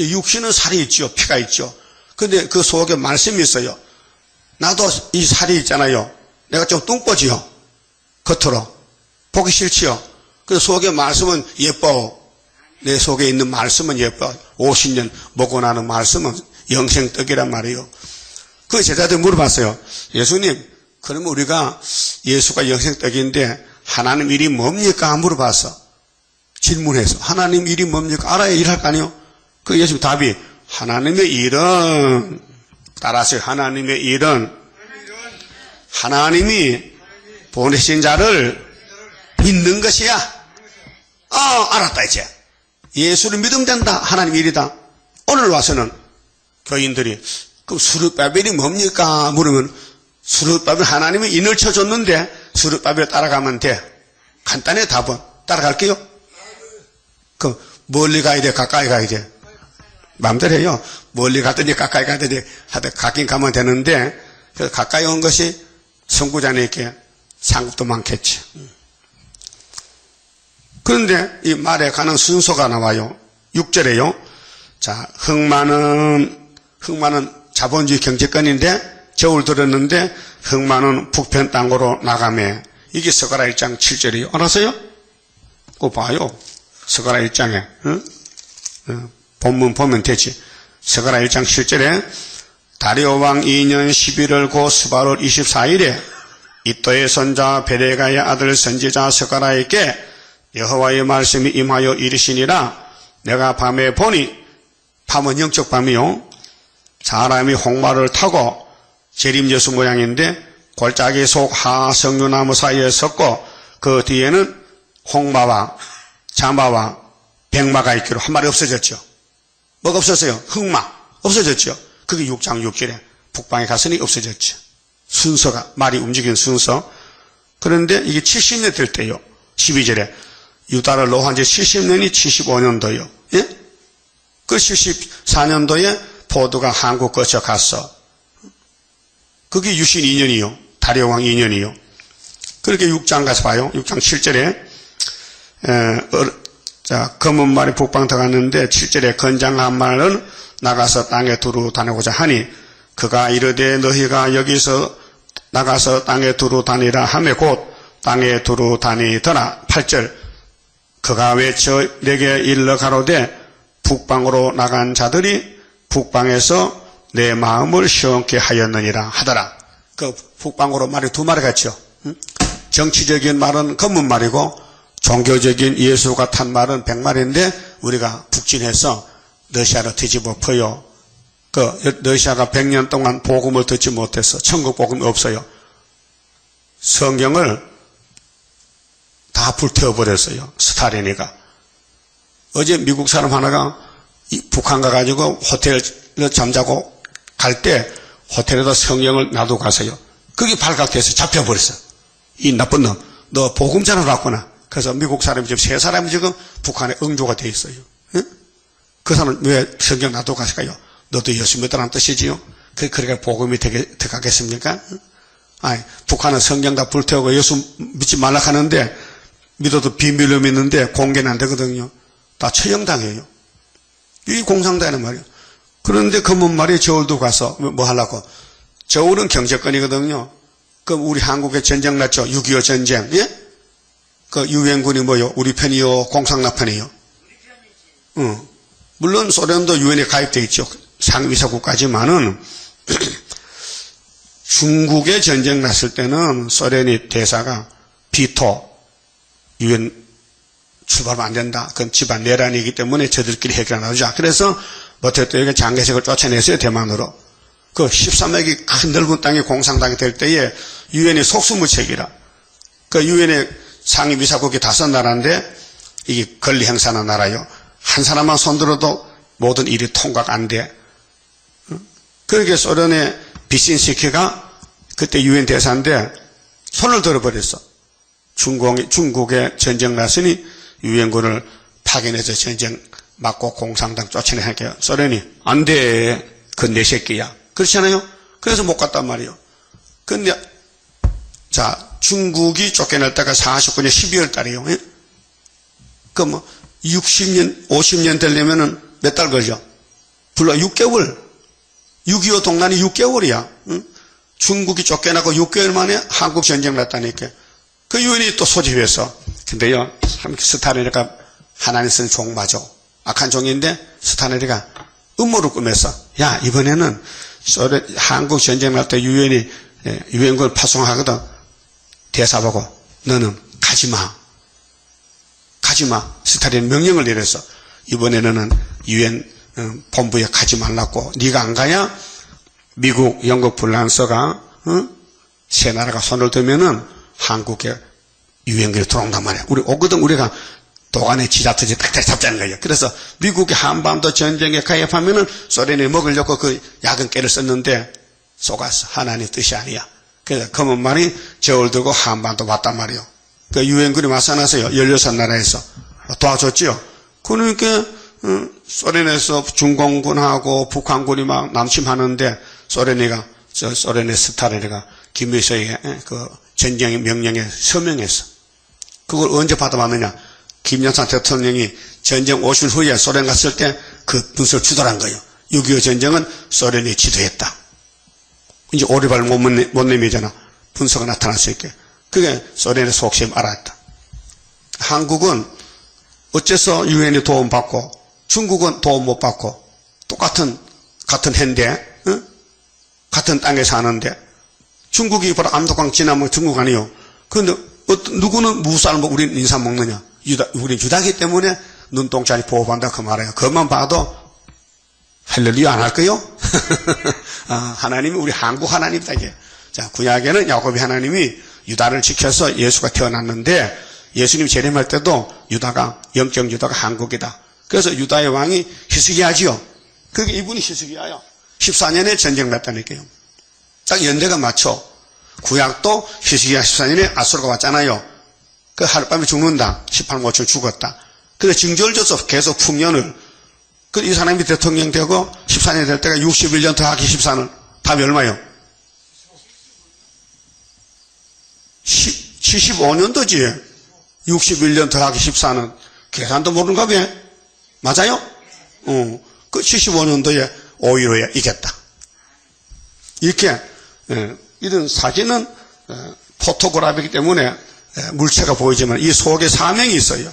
육신은 살이 있죠. 피가 있죠. 근데 그 속에 말씀이 있어요. 나도 이 살이 있잖아요. 내가 좀 뚱보지요. 겉으로. 보기 싫지요. 그 속에 말씀은 예뻐. 내 속에 있는 말씀은 예뻐. 50년 먹고 나는 말씀은 영생떡이란 말이에요. 그 제자들 물어봤어요. 예수님, 그러면 우리가 예수가 영생떡인데 하나님 일이 뭡니까? 물어봤어. 질문해서. 하나님 일이 뭡니까? 알아야 일할 거 아니에요? 그 예수님 답이 하나님의 일은 따라서 하나님의 일은 하나님이 보내신 자를 믿는 것이야. 알았다 이제. 예수를 믿으면 된다. 하나님 일이다. 오늘 와서는 교인들이 그럼 스룹바벨이 뭡니까? 물으면 스룹바벨 하나님이 인을 쳐줬는데 스룹바벨 따라가면 돼. 간단해 답은. 따라갈게요. 그럼 멀리 가야 돼? 가까이 가야 돼? 마음대로 해요. 멀리 가든지 가까이 가든지 하되 가긴 가면 되는데 그래서 가까이 온 것이 선구자님께 상급도 많겠지. 그런데 이 말에 가는 순서가 나와요. 6절에요. 자, 흑마는 자본주의 경제권인데 저울 들었는데 흑마는 북편 땅으로 나가매. 이게 스가랴 1장 7절이에요. 알았어요? 그거 봐요. 스가랴 1장에 본문 보면 되지. 스가랴 1장 7절에 다리오 왕 2년 11월 고 스바롯 24일에 이또의 손자 베레가의 아들 선지자 스가랴에게 여호와의 말씀이 임하여 이르시니라. 내가 밤에 보니, 밤은 영적 밤이요, 사람이 홍마를 타고 재림여수 모양인데 골짜기 속 하석류나무 사이에 섰고 그 뒤에는 홍마와 자마와 백마가 있기로. 한 마리 없어졌죠. 뭐가 없었어요? 흑마 없어졌죠. 그게 6장 6절에 북방에 갔으니 없어졌죠. 순서가, 말이 움직이는 순서. 그런데 이게 70년 될 때요. 12절에 유다를 노한 지 70년이 75년도요. 예? 그 74년도에 포도가 한국 거쳐 갔어. 그게 유신 2년이요. 다리오 왕 2년이요. 그렇게 6장 가서 봐요. 6장 7절에 자, 검은 말이 북방 들어갔는데 7절에 건장한 말은 나가서 땅에 두루 다니고자 하니 그가 이르되 너희가 여기서 나가서 땅에 두루 다니라 하며 곧 땅에 두루 다니더라. 8절 그가 외쳐 내게 일러 가로되 북방으로 나간 자들이 북방에서 내 마음을 시원케 하였느니라 하더라. 그 북방으로 말이 두 마리 같죠. 정치적인 말은 검은 말이고 종교적인 예수가 탄 말은 백말인데 우리가 북진해서 러시아로 뒤집어 퍼요. 그 러시아가 100년 동안 복음을 듣지 못해서 천국 복음이 없어요. 성경을 다 불태워버렸어요. 스탈린이가. 어제 미국 사람 하나가 북한 가가지고 호텔에 잠자고 갈 때 호텔에다 성경을 놔두고 가세요. 그게 발각돼서 잡혀버렸어. 이 나쁜 놈, 너 복음 전하러 그래서 미국 사람이 지금 3사람이 지금 북한에 응조가 돼 있어요. 응? 그 사람은 왜 성경 놔두고 갔을까요? 너도 예수 믿으라는 뜻이지요? 그러니까 복음이 들어가겠습니까? 아니, 북한은 성경 다 불태우고 예수 믿지 말라 하는데 믿어도 비밀로 믿는데 공개는 안 되거든요. 다 처형당해요. 이 공산당이란 말이에요. 그런데 검은 말이 저울도 가서 뭐 하려고? 저울은 경제권이거든요. 그럼 우리 한국에 전쟁 났죠? 6.25 전쟁. 예? 그 유엔군이 뭐요? 우리 편이요? 공산당 편이요? 물론 소련도 유엔에 가입되어 있죠. 상위사국까지만은 중국에 전쟁 났을 때는 소련이 대사가 비토 유엔 출발하면 안 된다. 그건 집안 내란이기 때문에 저들끼리 해결하자. 그래서 모태또에게 장개석을 쫓아냈어요. 대만으로. 그 13억이 큰 넓은 땅이 공산당이 될 때에 유엔이 속수무책이라. 그 유엔의 상임이사국이 5나라인데 이게 권리 행사하는 나라요. 한 사람만 손들어도 모든 일이 통과가 안 돼. 그렇게 소련의 비신시키가 그때 유엔 대사인데 손을 들어버렸어. 중국에 전쟁 났으니 유엔군을 파견해서 전쟁 막고 공산당 쫓아내게. 소련이 안 돼. 그건 내 새끼야. 그렇잖아요. 그래서 못 갔단 말이에요. 근데 자, 중국이 쫓겨날 때가 49년 12월 달이에요. 예? 그 뭐 60년 50년 되려면은 몇 달 걸려? 불과 6개월. 6.25 동란이 6개월이야. 응? 중국이 쫓겨나고 6개월 만에 한국 전쟁 났다니까. 그 유엔이 또 소집해서. 근데요, 스탈린이가 하나님 쓰는 종 맞아. 악한 종인데 스탈린이가 음모를 꾸몄어. 야, 이번에는 한국 전쟁 날 때 유엔이 유엔군을 파송하거든. 대사 보고 너는 가지마. 가지마. 스탈린 명령을 내렸어. 이번에는 유엔 본부에 가지 말라고. 네가 안 가야 미국, 영국, 불란서가 세 나라가 손을 들면은 한국에 유엔군이 들어온단 말이야. 우리 오거든. 우리가 도관에 지자투지 딱딱 잡자는 거예요. 그래서 미국이 한반도 전쟁에 가입하면은 소련이 먹으려고 그 야근 깨를 썼는데 속았어. 하나님 뜻이 아니야. 그래서 검은 말이 저울 들고 한반도 왔단 말이요. 그 유엔군이 맞서나서요. 16나라에서 도와줬지요. 그러니까 소련에서 중공군하고 북한군이 막 남침하는데 소련의 스탈린이가 김일성에게 그 전쟁 명령에 서명했어. 그걸 언제 받아봤느냐? 김영삼 대통령이 전쟁 50일 후에 소련 갔을 때 그 문서를 주도한 거예요. 6.25 전쟁은 소련이 지도했다. 이제 오리발 못 내미잖아. 분서가 나타날 수 있게. 그게 소련의 속셈 알았다. 한국은 어째서 유엔이 도움받고 중국은 도움 못 받고 똑같은 해인데 같은 땅에 사는데 중국이 바로 압록강 지나면 중국 아니요. 그런데 누구는 무쌀 먹고 우리는 인삼 먹느냐. 우리 유다기 때문에 눈동자니 보호받는다 그 말이에요. 그것만 봐도 할렐루야 안 할 거요? 하나님이 우리 한국 하나님이다 이게. 자, 구약에는 야곱이 하나님이 유다를 지켜서 예수가 태어났는데 예수님 재림할 때도 영적 유다가 한국이다. 그래서 유다의 왕이 히스기야지요. 그게 이분이 히스기야요. 14년에 전쟁 났다니까요. 딱 연대가 맞춰. 구약도 히스기야 14년에 아수르가 왔잖아요. 그 하룻밤에 죽는다. 18모출 죽었다. 그래서 징조를 줘서 계속 풍년을. 이 사람이 대통령 되고 14년 될 때가 61년 더하기 14는 답이 얼마요? 75년도지. 61년 더하기 14는 계산도 모르는가 봐. 맞아요? 그 75년도에 5.15에 이겼다. 이렇게 이런 사진은 포토그래피이기 때문에 물체가 보이지만 이 속에 사명이 있어요.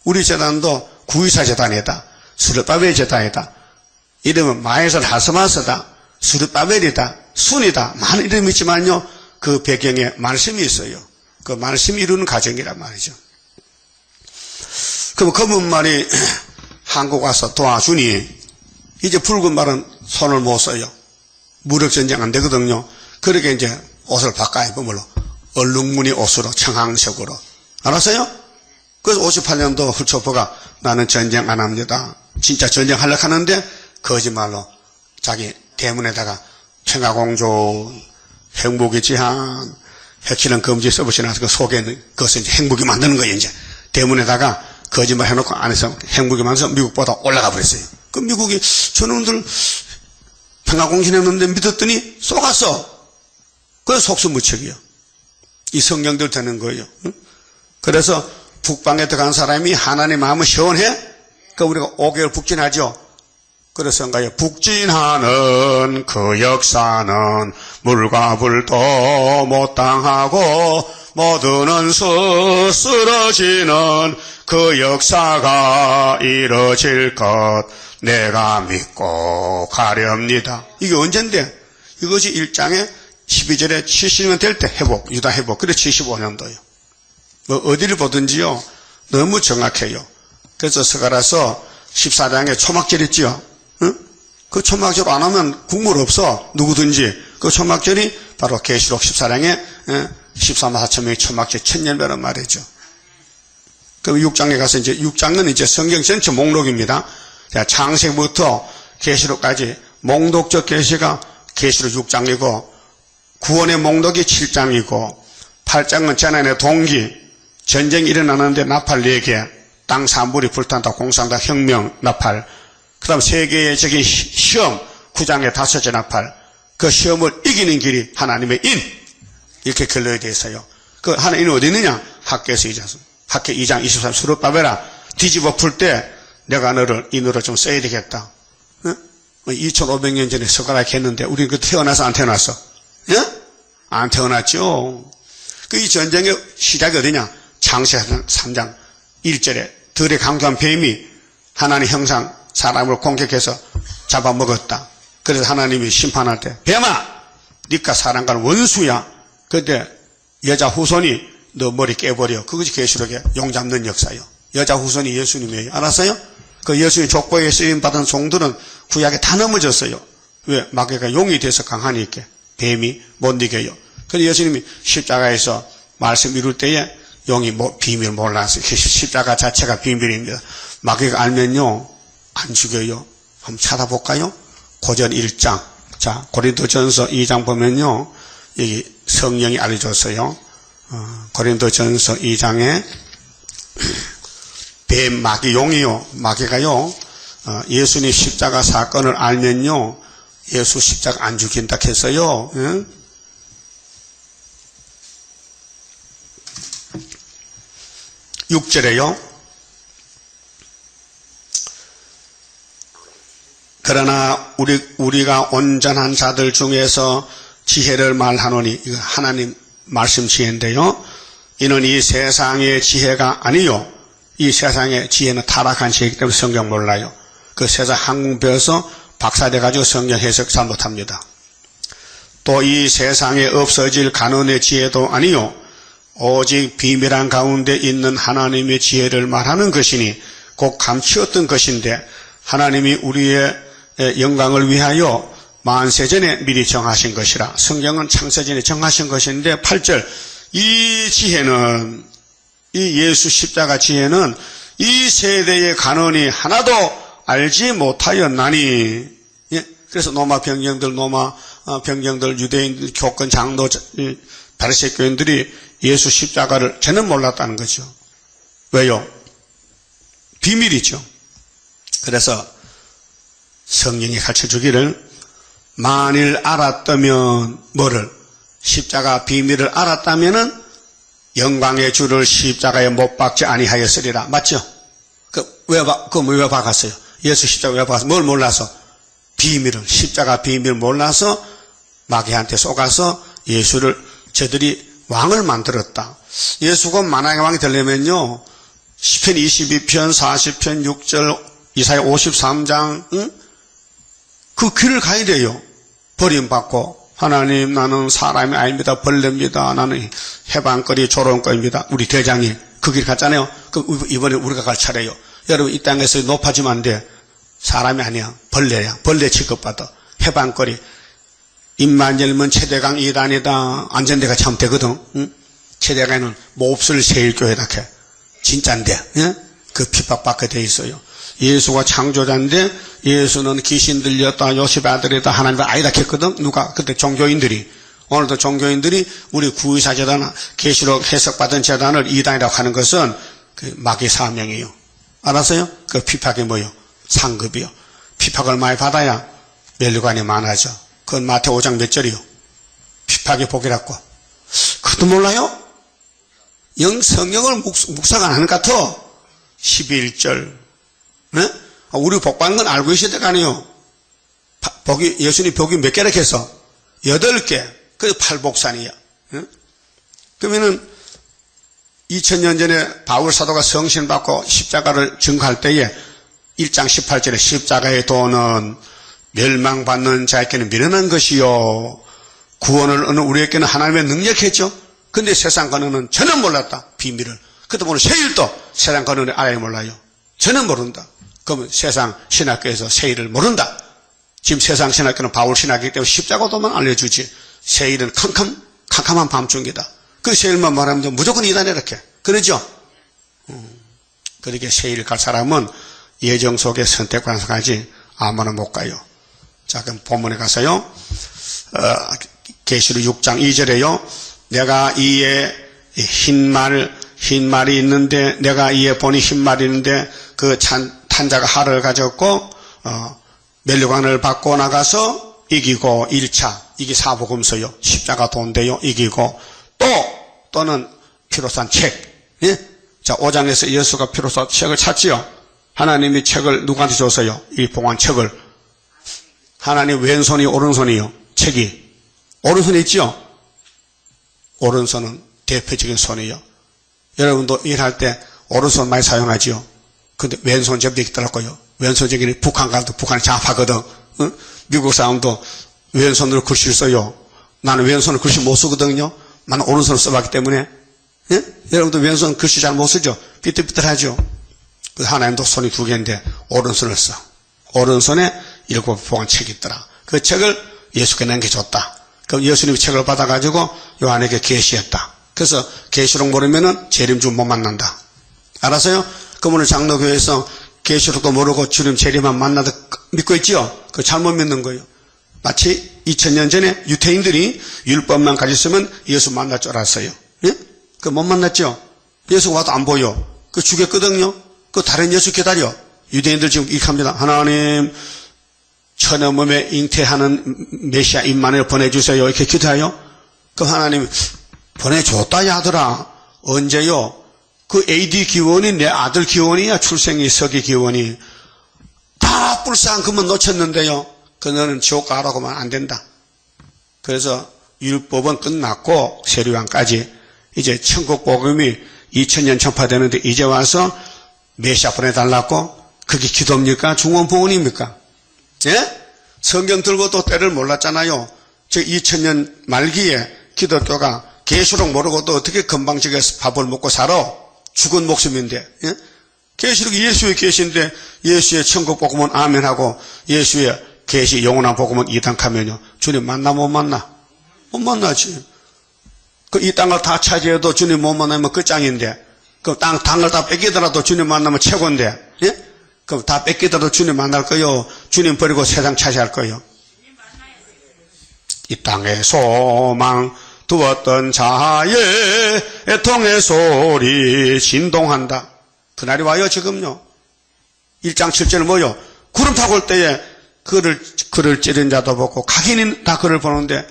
우리 재단도 9.24 재단이다. 스르바벨 재단이다. 이름은 마에서 하스마스다. 스르바벨이다. 순이다. 많은 이름이 있지만요. 그 배경에 말씀이 있어요. 그 말씀이 이루는 과정이란 말이죠. 그럼 검은 말이 한국 와서 도와주니 이제 붉은 말은 손을 못 써요. 무력전쟁 안 되거든요. 그렇게 이제 옷을 바꿔 입고 뭘로 얼룩무늬 옷으로 청황색으로. 알았어요? 그래서 58년도 훌초퍼가 나는 전쟁 안 합니다. 진짜 전쟁하려고 하는데 거짓말로 자기 대문에다가 평화공조, 행복의 지향, 핵실험 금지 써보시나서 그 속에 있는 그것을 이제 핵무기 만드는 거예요. 이제 대문에다가 거짓말 해놓고 안에서 핵무기 만들어서 미국보다 올라가 버렸어요. 그 미국이 저놈들 평화공신했는데 믿었더니 쏘갔어. 그래서 속수무책이요. 이 성경들 되는 거예요. 그래서 북방에 들어간 사람이 하나님 마음은 시원해? 그 우리가 5개월 북진하죠. 그래서인가요? 북진하는 그 역사는 물과 불도 못 당하고 모두는 쓰러지는 그 역사가 이뤄질 것 내가 믿고 가렵니다. 이게 언젠데? 이것이 1장에 12절에 70년 될 때 회복, 유다 회복. 그래 75년도요. 뭐 어디를 보든지요. 너무 정확해요. 그래서 스가랴서 14장에 초막절 있지요. 응? 그 초막절 안 하면 국물 없어. 누구든지. 그 초막절이 바로 계시록 14장에 14만 4천 명의 초막절 천년배란 말이죠. 그럼 6장에 가서 이제 6장은 이제 성경 전체 목록입니다. 자, 창세부터 계시록까지 목록적 계시가 계시록 6장이고 구원의 목록이 7장이고 8장은 재난의 동기, 전쟁이 일어나는데 나팔 4개, 땅 산불이 불탄다, 공산당 혁명 나팔, 그 다음 세계적인 시험 9장의 5째 나팔, 그 시험을 이기는 길이 하나님의 인, 이렇게 결론이 되어 있어요. 그 하나님은 어디 있느냐? 학교에서 학교 2장 23 스룹바벨아 뒤집어 풀 때 내가 이 너를 좀 써야 되겠다. 2500년 전에 스가랴 했는데 우리 그 태어나서 안 태어났어? 안 태어났죠. 그 이 전쟁의 시작이 어디냐? 창세기 3장 1절에 들에 강도한 뱀이 하나님 형상 사람을 공격해서 잡아먹었다. 그래서 하나님이 심판할 때 뱀아 니가 사람과는 원수야. 그때 여자 후손이 너 머리 깨버려. 그것이 계시록의 용 잡는 역사요. 여자 후손이 예수님이에요. 알았어요? 그 예수님 족보에 쓰임받은 종들은 구약에 다 넘어졌어요. 왜? 마귀가 용이 돼서 강하니 있게 뱀이 못 이겨요. 그래서 예수님이 십자가에서 말씀 이룰 때에 용이 비밀 몰라서 십자가 자체가 비밀입니다. 마귀가 알면요 안 죽여요. 한번 찾아볼까요? 고전 1장. 자, 고린도전서 2장 보면요 여기 성령이 알려줬어요. 고린도전서 2장에 뱀 마귀 용이요 마귀가요 예수님 십자가 사건을 알면요 예수 십자가 안 죽인다 했어요. 응? 6절에요. 그러나 우리가 온전한 자들 중에서 지혜를 말하노니, 이거 하나님 말씀 지혜인데요. 이는 이 세상의 지혜가 아니요. 이 세상의 지혜는 타락한 지혜이기 때문에 성경 몰라요. 그 세상 한국 배워서 박사돼가지고 성경 해석 잘못합니다. 또 이 세상에 없어질 간언의 지혜도 아니요. 오직 비밀한 가운데 있는 하나님의 지혜를 말하는 것이니 곧 감추었던 것인데 하나님이 우리의 영광을 위하여 만세전에 미리 정하신 것이라. 성경은 창세전에 정하신 것인데 8절 이 지혜는 이 예수 십자가 지혜는 이 세대의 간언이 하나도 알지 못하였나니. 예? 그래서 로마 병정들 유대인들 교권 장로 바리새 교인들이 예수 십자가를 전혀 몰랐다는 거죠. 왜요? 비밀이죠. 그래서 성령이 가르쳐주기를 만일 알았다면 뭐를? 십자가 비밀을 알았다면은 영광의 주를 십자가에 못 박지 아니하였으리라. 맞죠? 왜 박았어요? 예수 십자가 왜 박았어요? 뭘 몰라서? 비밀을, 십자가 비밀을 몰라서 마귀한테 속아서 예수를 저들이 왕을 만들었다. 예수가 만왕의 왕이 되려면요, 시편 22편, 40편, 6절, 이사야 53장, 응? 그 길을 가야 돼요. 버림받고, 하나님, 나는 사람이 아닙니다. 벌레입니다. 나는 해방거리 조롱거입니다. 우리 대장이 그 길 갔잖아요. 그럼 이번에 우리가 갈 차례요. 여러분, 이 땅에서 높아지면 안 돼. 사람이 아니야. 벌레야. 벌레 취급받아. 해방거리. 입만 열면 최대강 이단이다. 안전대가 참 되거든. 응? 최대강에는 몹쓸 세일교회다. 진짠데. 응? 그 핍박받게 돼 있어요. 예수가 창조자인데 예수는 귀신 들렸다. 요셉의 아들이다. 하나님의 아이다 했거든. 누가? 그때 종교인들이. 오늘도 종교인들이 우리 구의사 재단, 계시록 해석받은 재단을 이단이라고 하는 것은 그 마귀 사명이에요. 알았어요? 그 핍박이 뭐요? 상급이요. 핍박을 많이 받아야 멸류관이 많아져. 그건 마태 5장 몇 절이요? 핍박의 복이라고. 그것도 몰라요? 성경을 묵상 안 하는 것 같아. 11절. 네? 우리 복 받는 건 알고 있어야 될 거 아니에요? 예수님 복이 몇 개라 했어? 8개. 그게 팔복산이야. 네? 그러면은 2000년 전에 바울 사도가 성신 받고 십자가를 증거할 때에 1장 18절에 십자가의 도는 멸망받는 자에게는 미련한 것이요 구원을 얻는 우리에게는 하나님의 능력했죠. 근데 세상 간언은 전혀 몰랐다. 비밀을. 그때 보면 세일도 세상 간언을 알아야 몰라요. 전혀 모른다. 그러면 세상 신학교에서 세일을 모른다. 지금 세상 신학교는 바울 신학이기 때문에 십자가도만 알려주지. 세일은 캄캄한 밤중이다. 그 세일만 말하면 무조건 이단이라 이렇게. 그러죠? 그렇게 세일 갈 사람은 예정 속에 선택관상하지 아무나 못 가요. 자, 그럼 본문에 가서요. 계시록 6장 2절에요. 내가 이에 흰말이 있는데, 내가 이에 보니 흰말이 있는데, 그 탄자가 활을 가졌고, 멸류관을 받고 나가서 이기고 1차, 이게 사복음서요. 십자가 돈대요. 이기고, 또는 피로산 책. 예? 자, 5장에서 예수가 피로산 책을 찾지요. 하나님이 책을 누구한테 줬어요? 이 봉한 책을. 하나님 왼손이 오른손이요. 책이. 오른손이 있죠? 오른손은 대표적인 손이요. 여러분도 일할 때 오른손 많이 사용하지요. 근데 왼손 접대 있더라고요. 왼손적인 북한 가도 북한이 좌파거든. 응? 미국 사람도 왼손으로 글씨를 써요. 나는 왼손으로 글씨 못 쓰거든요. 나는 오른손으로 써봤기 때문에. 예? 여러분도 왼손 글씨 잘 못 쓰죠? 삐뚤삐뚤하죠? 하나님도 손이 2개인데 오른손을 써. 오른손에 7봉한 책이 있더라. 그 책을 예수께 남겨줬다. 그럼 예수님이 책을 받아가지고 요한에게 계시했다. 그래서 계시록 모르면은 재림주 못 만난다. 알았어요? 그러면 장로교회에서 계시록도 모르고 주님 재림만 만나다 믿고 있지요? 그거 잘못 믿는 거예요. 마치 2000년 전에 유태인들이 율법만 가졌으면 예수 만날 줄 알았어요. 예? 그 못 만났죠? 예수가 와도 안 보여. 그 죽였거든요? 그 다른 예수 기다려. 유대인들 지금 이렇게 합니다. 하나님, 천의 몸에 잉태하는 메시아 임마누엘 보내주세요. 이렇게 기도해요. 그럼 하나님, 보내줬다, 야들아. 언제요? 그 AD 기원이 내 아들 기원이야. 출생이 서기 기원이. 다 불쌍한 그만 놓쳤는데요. 그 너는 지옥 가라고만 안 된다. 그래서 율법은 끝났고 세례요한까지 이제 천국 복음이 2000년 전파되는데 이제 와서 메시아 보내달라고 그게 기도입니까? 중원복음입니까? 예? 성경 들고 또 때를 몰랐잖아요. 저 2000년 말기에 기독교가 계시록 모르고도 어떻게 건방지게 밥을 먹고 살아? 죽은 목숨인데. 예? 계시록이 예수의 계시인데 예수의 천국 복음은 아멘하고 예수의 계시 영원한 복음은 이단하면요. 주님 만나 못 만나? 못 만나지. 그 이 땅을 다 차지해도 주님 못 만나면 끝장인데. 그 땅을 다 뺏기더라도 주님 만나면 최고인데. 예? 그럼 다 뺏기더라도 주님 만날 거요. 주님 버리고 세상 차지할 거요. 이 땅에 소망 두었던 자의 애통의 소리 진동한다. 그날이 와요 지금요. 1장 7절은 뭐요? 구름 타고 올 때에 그를 찌른 자도 보고 각인은 다 그를 보는데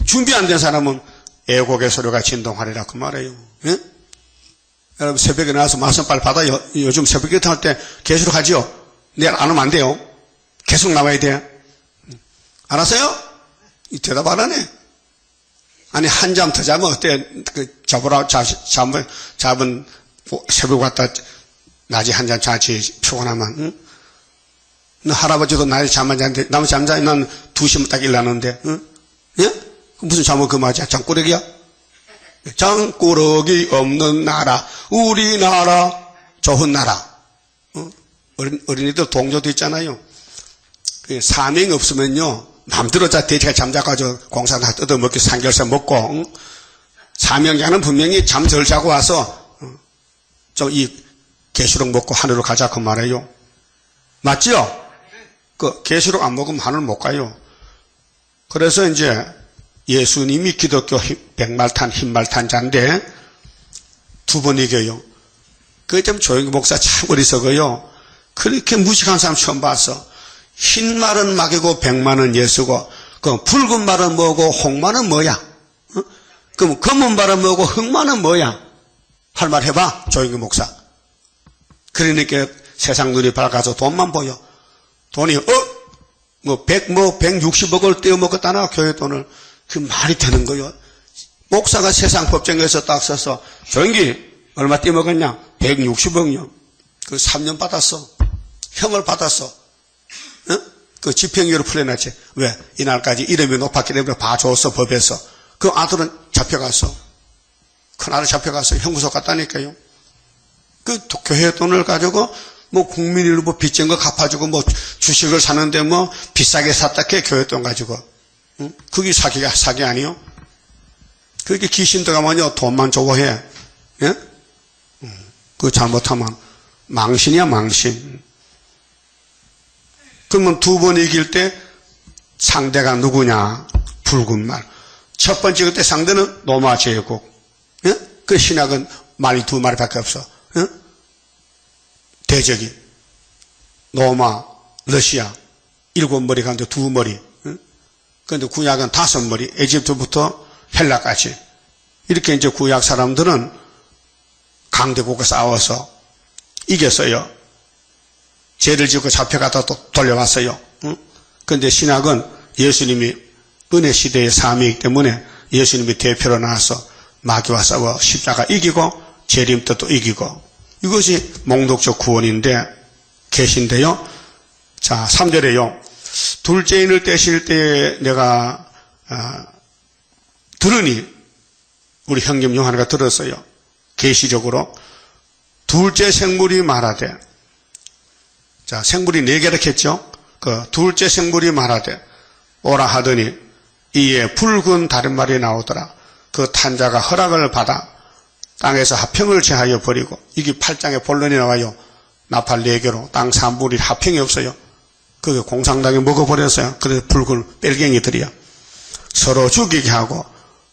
준비 안 된 사람은 애곡의 소리가 진동하리라 그 말이에요. 예? 여러분 새벽에 나와서 말씀 빨리 받아요. 요즘 새벽에 탈 때 계시록 하지요. 내일 안 오면 안 돼요. 계속 나와야 돼. 알았어요? 대답 안 하네. 아니 한 잠 더 자면 어때? 그 잡은 새벽 왔다 낮에 한 잠 자지 피곤하면. 응? 너 할아버지도 낮에 잠만 자는데 나무 잠자 난 2시면 딱 일어나는데. 응? 예? 무슨 잠을 그만하지? 장꾸러기야? 장꾸러기 없는 나라 우리나라 좋은 나라. 어린이들 동조도 있잖아요. 사명이 없으면요 마음대로 돼지가 잠자가지고 공사 다 뜯어먹기 삼겹살 먹고. 사명자는 분명히 잠 덜 자고 와서 이 계시록 먹고 하늘로 가자 그 말이에요. 맞지요? 그 계시록 안 먹으면 하늘 못 가요. 그래서 이제 예수님이 기독교 백말탄 흰말탄 자인데 두 번 이겨요. 그게 좀 조영기 목사 참 어리석어요. 그렇게 무식한 사람 처음 봤어. 흰 말은 막이고 백말은 예수고 그 붉은 말은 뭐고 홍말은 뭐야? 그럼 검은 말은 뭐고 흑말은 뭐야? 할 말 해봐 조영기 목사. 그러니까 세상 눈이 밝아서 돈만 보여. 돈이 160억을 떼어먹었다나 교회 돈을. 그 말이 되는 거요. 목사가 세상 법정에서 딱 서서 조영기 얼마 떼먹었냐? 160억이요. 그 3년 받았어. 형을 받았어. 그 집행유예로 풀려났지. 왜? 이날까지 이름이 높았기 때문에 봐줬어 법에서. 그 아들은 잡혀갔어. 큰 아들 잡혀갔어. 형구소 갔다니까요. 그 교회 돈을 가지고 뭐 국민일보 뭐 빚진 거 갚아주고 뭐 주식을 사는데 뭐 비싸게 샀다 해 교회 돈 가지고. 그게 사기 아니요? 그렇게 귀신들 가면요 돈만 좋아해. 예? 그거 잘못하면 망신이야 망신. 그러면 두 번 이길 때 상대가 누구냐? 붉은 말. 첫 번째 그때 상대는 로마 제국. 예? 그 신학은 말이 두 마리밖에 없어. 예? 대적이 로마, 러시아 7머리 가운데 2머리. 그런데 구약은 5머리. 에집트부터 헬라까지. 이렇게 이제 구약 사람들은 강대국과 싸워서 이겼어요. 죄를 짓고 잡혀가다 또 돌려왔어요. 그런데 신학은 예수님이 은혜 시대의 삶이기 때문에 예수님이 대표로 나와서 마귀와 싸워 십자가 이기고 재림도 또 이기고. 이것이 몽독적 구원인데 계신데요. 자, 3절에요. 둘째 인을 떼실 때 내가 들으니 우리 형님 중 하나가 들었어요. 계시적으로 둘째 생물이 말하되, 자 생물이 4개라 했죠. 그 둘째 생물이 말하되 오라 하더니 이에 붉은 다른 말이 나오더라. 그 탄자가 허락을 받아 땅에서 화평을 제하여 버리고, 이게 8장에 본론이 나와요. 나팔 4개로 땅 3분의 1 화평이 없어요. 그게 공산당이 먹어버렸어요. 그래서 붉은 뺄갱이들이야. 서로 죽이게 하고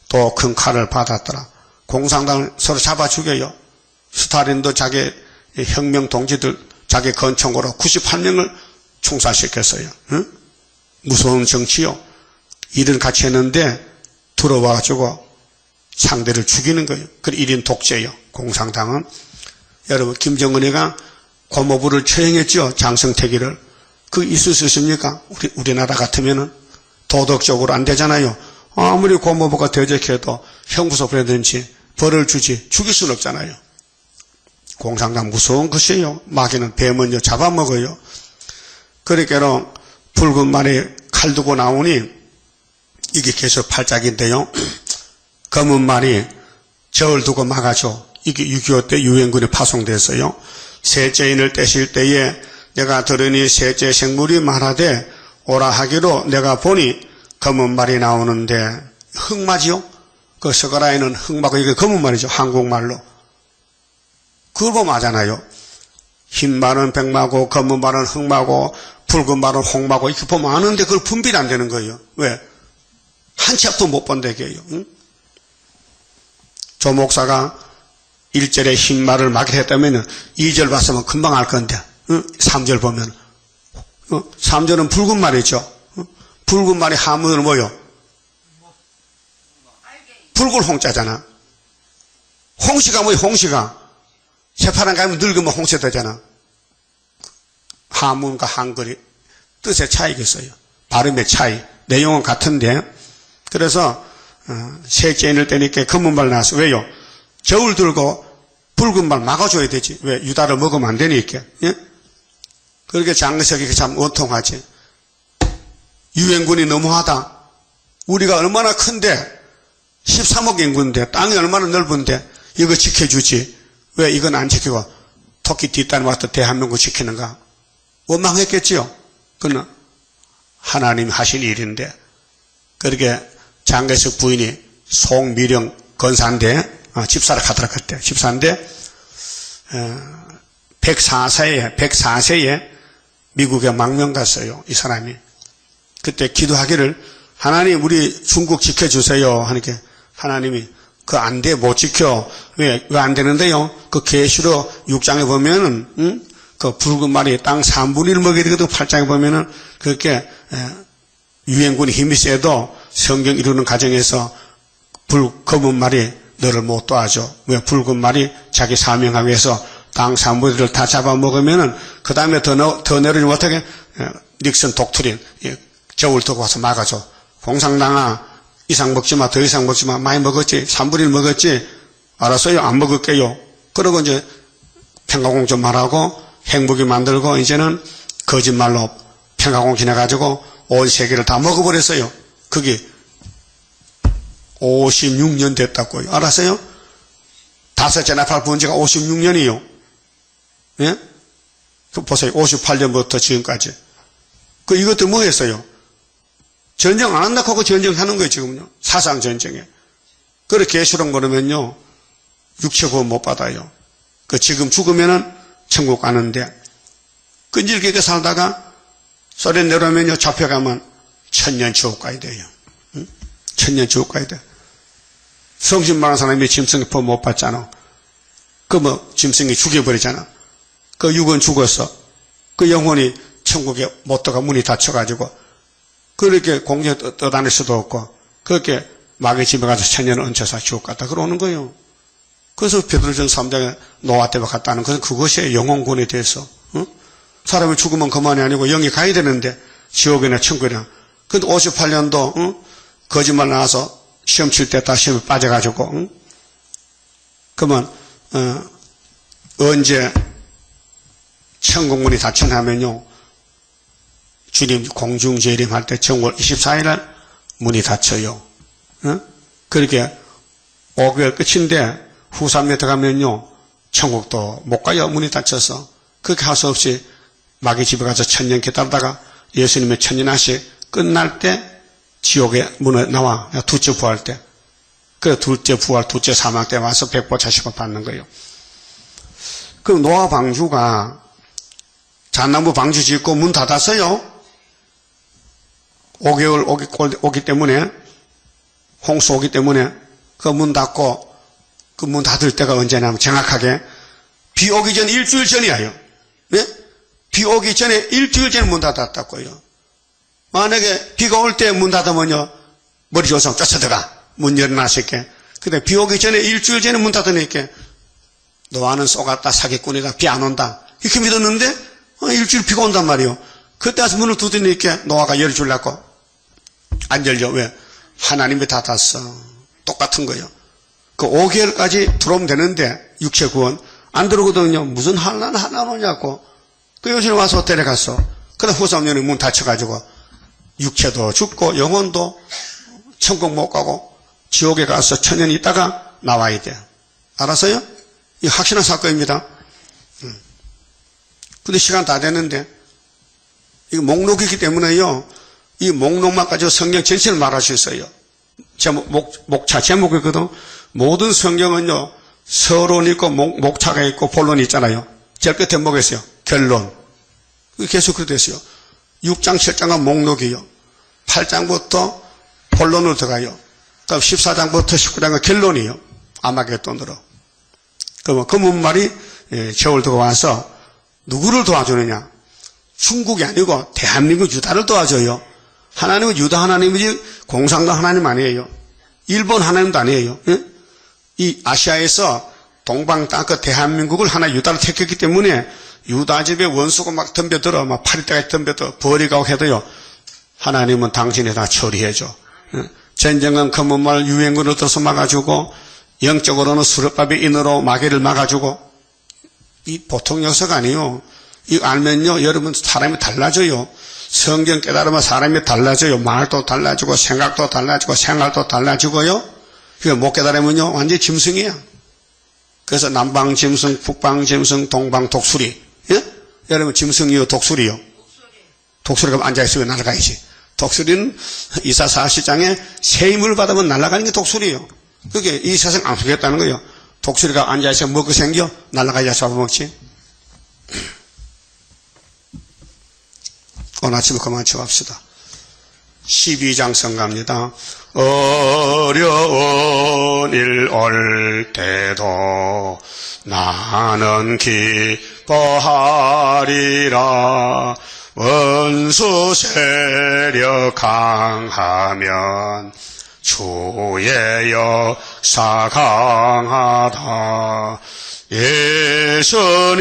또 큰 칼을 받았더라. 공산당을 서로 잡아 죽여요. 스탈린도 자기 혁명 동지들 자기 건총으로 98명을 총살시켰어요. 응? 무서운 정치요. 일은 같이 했는데 들어와가지고 상대를 죽이는 거예요. 그 1인 독재요. 공산당은. 여러분, 김정은이가 고모부를 처형했죠. 장성택이를. 그 있을 수 있습니까? 우리나라 같으면은 도덕적으로 안 되잖아요. 아무리 고모부가 대적해도 형부소 보내든지 벌을 주지 죽일 수는 없잖아요. 공산당 무서운 것이에요. 마귀는 뱀은요 잡아먹어요. 그러니까 붉은 말에 칼 두고 나오니 이게 계속 팔짝인데요. 검은 말이 저울 두고 막아줘. 이게 6.25 때 유엔군이 파송됐어요. 셋째인을 떼실 때에 내가 들으니 셋째 생물이 말하되 오라 하기로 내가 보니 검은 말이 나오는데 흑마지요? 그 서가라에는 흑마고 이게 검은 말이죠. 한국말로. 그걸 보면 아잖아요. 흰 말은 백마고 검은 말은 흑마고 붉은 말은 홍마고 이렇게 보면 아는데 그걸 분별이 안 되는 거예요. 왜? 한 치 앞도 못 본다게요. 응? 조 목사가 1절에 흰 말을 막이 했다면 2절 봤으면 금방 알 건데 3절 보면 3절은 붉은 말이죠. 붉은 말이 하문으로 뭐요? 붉은 홍자잖아. 홍시가 뭐예요? 홍시가 새파란 가면 늙으면 홍시 되잖아. 하문과 한글이 뜻의 차이겠어요. 발음의 차이. 내용은 같은데 그래서 셋째인을 떼니까 검은 말 나왔어. 왜요? 저울 들고 붉은 말 막아줘야 되지. 왜? 유다를 먹으면 안 되니까. 예? 그렇게 장석이 참 원통하지. 유엔군이 너무하다. 우리가 얼마나 큰데 13억 인구인데 땅이 얼마나 넓은데 이거 지켜주지. 왜 이건 안 지키고 토끼 뒷단에 와서 대한민국 지키는가. 원망했겠지요. 그건 하나님이 하신 일인데. 그렇게 장개석 부인이 송미령 건사인데 집사를 가더라 그때. 집사인데 104세에 미국에 망명 갔어요. 이 사람이. 그때 기도하기를 하나님 우리 중국 지켜주세요 하니까 하나님이 그 안 돼 못 지켜. 왜 안 되는데요? 그 계시록 6장에 보면은 그 붉은 말이 땅 3분의 1 먹여야 되거든. 8장에 보면은 그렇게 유엔군이 힘이 세도 성경 이루는 과정에서 검은 말이 너를 못 도와줘. 왜? 붉은 말이 자기 사명하기 위해서 땅 3분의 1을 다 잡아먹으면은 그 다음에 더 내려오지 못하게 닉슨 독트린 저울 두고 와서 막아줘. 공산당아 이상 먹지마. 더 이상 먹지마. 많이 먹었지. 3분의 1 먹었지. 알았어요. 안 먹을게요. 그러고 이제 평화공점 말하고 핵무기 만들고 이제는 거짓말로 평화공 지내가지고 온 세계를 다 먹어버렸어요. 그게 56년 됐다고요. 알았어요? 다섯째 나팔 부은 지가 56년이요. 예? 그 보세요. 58년부터 지금까지. 이것들 뭐 했어요? 전쟁 안 한다고 하고 전쟁하는 거예요, 지금요. 사상 전쟁에. 그렇게 계시록 그러면요, 육체 구원 못 받아요. 지금 죽으면은 천국 가는데, 끈질기게 살다가 소련 내려오면요, 잡혀가면 천년 지옥 가야 돼요. 응? 천년 지옥 가야 돼. 성신 많은 사람이 짐승의 법 못 받잖아. 짐승이 죽여버리잖아. 육은 죽었어. 영혼이 천국에 못 들어가 문이 닫혀가지고, 그렇게 공중에 떠다닐 수도 없고, 그렇게 마귀 집에 가서 천년을 얹혀서 지옥 갔다 그러는 거예요. 그래서 베드로전 3장에 노아 때와 같다는 것은 그것이 영혼군에 대해서. 응? 사람이 죽으면 그만이 아니고 영이 가야 되는데 지옥이나 천국이나. 근데 58년도 응? 거짓말 나와서 시험 칠 때 다 시험에 빠져가지고 응? 그러면 언제 천국문이 닫혀나면요 주님 공중재림할 때 정월 24일 날 문이 닫혀요. 응? 그렇게 5개월 끝인데 후3년 들어가면요 천국도 못 가요. 문이 닫혀서. 그렇게 할 수 없이 마귀 집에 가서 천년 기다리다가 예수님의 천년하시 끝날 때 지옥의 문에 나와. 두째 부활 때. 그래 둘째 부활, 둘째 사망 때 와서 백보차시고 받는 거예요. 그 노아 방주가 잣나무 방주 짓고 문 닫았어요. 5개월 오기 때문에, 홍수 오기 때문에 그 문 닫고, 그 문 닫을 때가 언제냐면 정확하게 비 오기 전 일주일 전이에요. 네? 비 오기 전에 일주일 전에 문 닫았다고요. 만약에 비가 올 때 문 닫으면요, 머리 조성 쫓아들어가. 문 열어놔 있게. 근데 비 오기 전에 일주일 전에 문 닫으니까 노아는 쏘갔다 사기꾼이다 비 안 온다 이렇게 믿었는데 일주일 비가 온단 말이에요. 그때 와서 문을 두드리니까 노아가 열어주려고 안 열려. 왜? 하나님이 닫았어. 똑같은 거예요. 그 5개월까지 들어오면 되는데 육체 구원 안 들어오거든요. 무슨 하나로냐고. 그 요즘에 와서 데려갔어. 그래 후삼년에 문 닫혀가지고 육체도 죽고 영혼도 천국 못 가고 지옥에 가서 천년 있다가 나와야 돼. 알았어요? 이 확실한 사건입니다. 근데 시간 다 됐는데 이거 목록이기 때문에요. 이 목록만 가지고 성경 전체를 말할 수 있어요. 목차 제목이거든. 모든 성경은요. 서론이 있고 목차가 있고 본론이 있잖아요. 제일 끝에 뭐가 있어요? 결론. 계속 그렇게 됐어요. 6장 7장은 목록이에요. 8장부터 본론으로 들어가요. 그럼 14장부터 19장은 결론이에요. 아마겟돈으로. 그러면 그 문말이 저울 두고 와서 누구를 도와주느냐? 중국이 아니고 대한민국 유다를 도와줘요. 하나님은 유다 하나님이지 공산당 하나님 아니에요. 일본 하나님도 아니에요. 이 아시아에서 동방 땅 그 대한민국을 하나 유다를 택했기 때문에 유다 집에 원수가 막 덤벼들어 막 파리떼가 덤벼들어 버리고 해도요. 하나님은 당신이 다 처리해줘. 전쟁은 검은말 유행으로 들어서 막아주고 영적으로는 수렵밥의 인으로 마귀를 막아주고 이 보통 녀석 아니에요. 이거 알면요 여러분 사람이 달라져요. 성경 깨달으면 사람이 달라져요. 말도 달라지고 생각도 달라지고 생활도 달라지고요. 그거 못 깨달으면요 완전히 짐승이야. 그래서 남방 짐승, 북방 짐승, 동방 독수리. 예? 여러분 짐승이요 독수리요? 독수리가 앉아있으면 날아가야지. 독수리는 이사 40장에 새 힘을 받으면 날아가는 게 독수리예요. 그게 이 세상 안 속였다는 거예요. 독수리가 앉아있으면 먹고 생겨 날아가야 잡아먹지. 오늘 아침에 그만 쳐갑시다. 12장 성가입니다. 어려운 일 올 때도 나는 기뻐하리라. 원수 세력 강하면 주의 역사 강하다. 예수님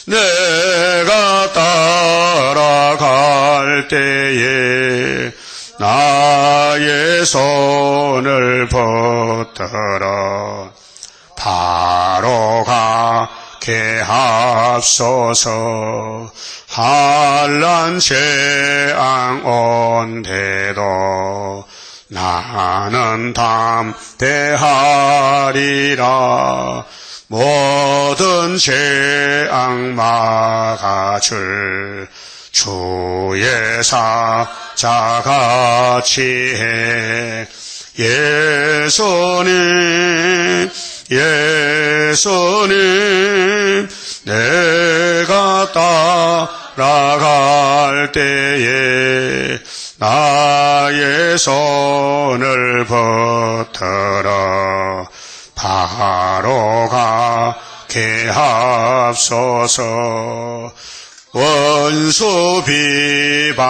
내가 따라갈 때에 나의 손을 붙들어 바로 가게 하소서. 환난 재앙 온데도 나는 담대하리라. 모든 재앙 막아줄 주의 사자같이 해. 예수님 내가 따라갈 때에 나의 손을 붙들어 바로 가게 하소서. 원수 비방한데도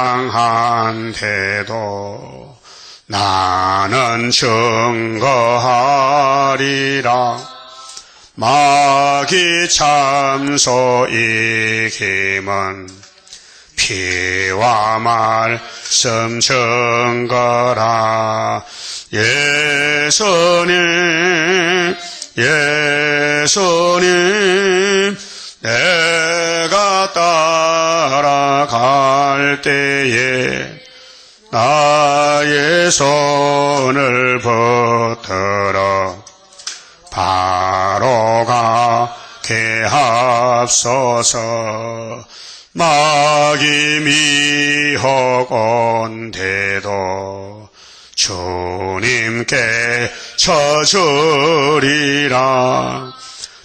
나는 증거하리라. 마귀 참소 이김은 피와 말씀 증거라. 예수님 내가 따라갈 때에 나의 손을 붙들어 바로 가게 하소서. 마귀 미혹온데도 주님께 쳐주리라.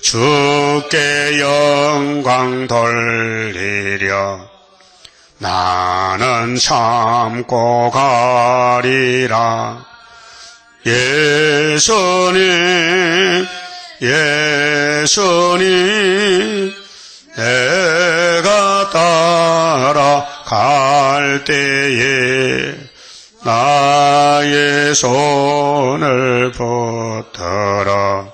주께 영광 돌리려 나는 참고 가리라. 예수님 예수님 내가 따라갈 때에 나의 손을 붙들어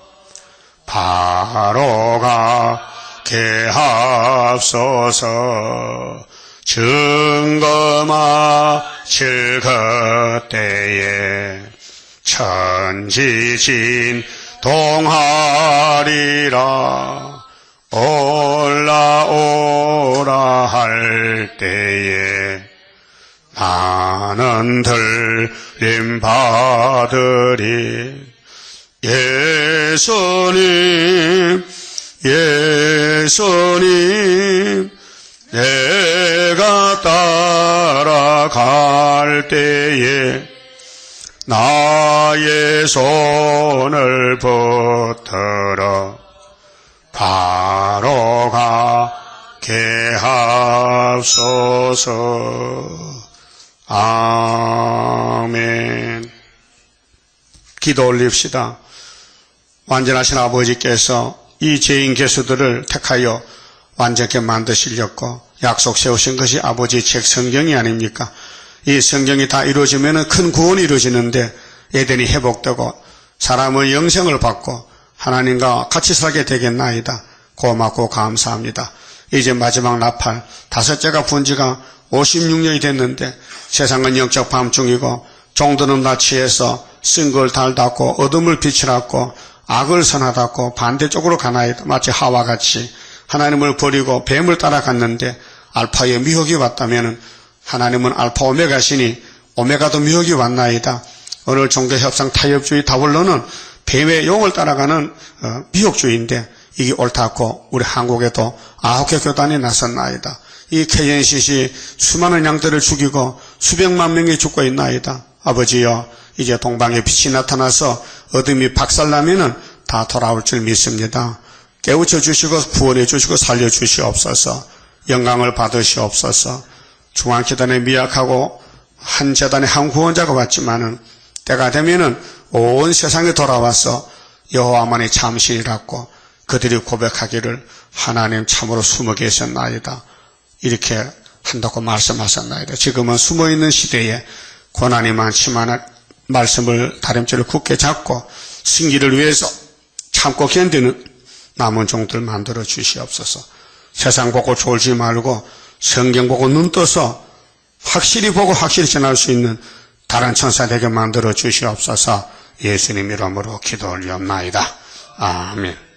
바로 가게 하옵소서. 증거마칠 그때에 천지진 동하리라. 올라오라 할 때에 나는 들림 받으리. 예수님 예수님 내가 따라갈 때에 나의 손을 붙들어 바로 가게 하옵소서. 아멘. 기도 올립시다. 완전하신 아버지께서 이 죄인 개수들을 택하여 완전케 만드시려고 약속 세우신 것이 아버지의 책 성경이 아닙니까? 이 성경이 다 이루어지면 큰 구원이 이루어지는데 에덴이 회복되고 사람의 영생을 받고 하나님과 같이 살게 되겠나이다. 고맙고 감사합니다. 이제 마지막 나팔 다섯째가 분지가 56년이 됐는데 세상은 영적 밤중이고 종들은 다 취해서 쓴 걸 달닫고 어둠을 빛이라고 악을 선하다고 반대쪽으로 가나이다. 마치 하와같이 하나님을 버리고 뱀을 따라갔는데 알파의 미혹이 왔다면 하나님은 알파 오메가시니 오메가도 미혹이 왔나이다. 오늘 종교협상 타협주의 다블론은 뱀의 용을 따라가는 미혹주의인데 이게 옳다고 우리 한국에도 9개 교단이 나섰나이다. 이 KNCC 수많은 양들을 죽이고 수백만 명이 죽고 있나이다. 아버지여, 이제 동방의 빛이 나타나서 어둠이 박살나면은 다 돌아올 줄 믿습니다. 깨우쳐 주시고 구원해 주시고 살려 주시옵소서. 영광을 받으시옵소서. 중앙재단에 미약하고 한 재단에 한 구원자가 왔지만은 때가 되면은 온 세상에 돌아와서 여호와만이 참신이라고 그들이 고백하기를 하나님 참으로 숨어 계셨나이다. 이렇게 한다고 말씀하셨나이다. 지금은 숨어있는 시대에 고난이 많지만 말씀을 다림질을 굳게 잡고 승기를 위해서 참고 견디는 남은 종들 만들어 주시옵소서. 세상 보고 졸지 말고 성경 보고 눈 떠서 확실히 보고 확실히 전할 수 있는 다른 천사 되게 만들어 주시옵소서. 예수님 이름으로 기도 올리옵나이다. 아멘.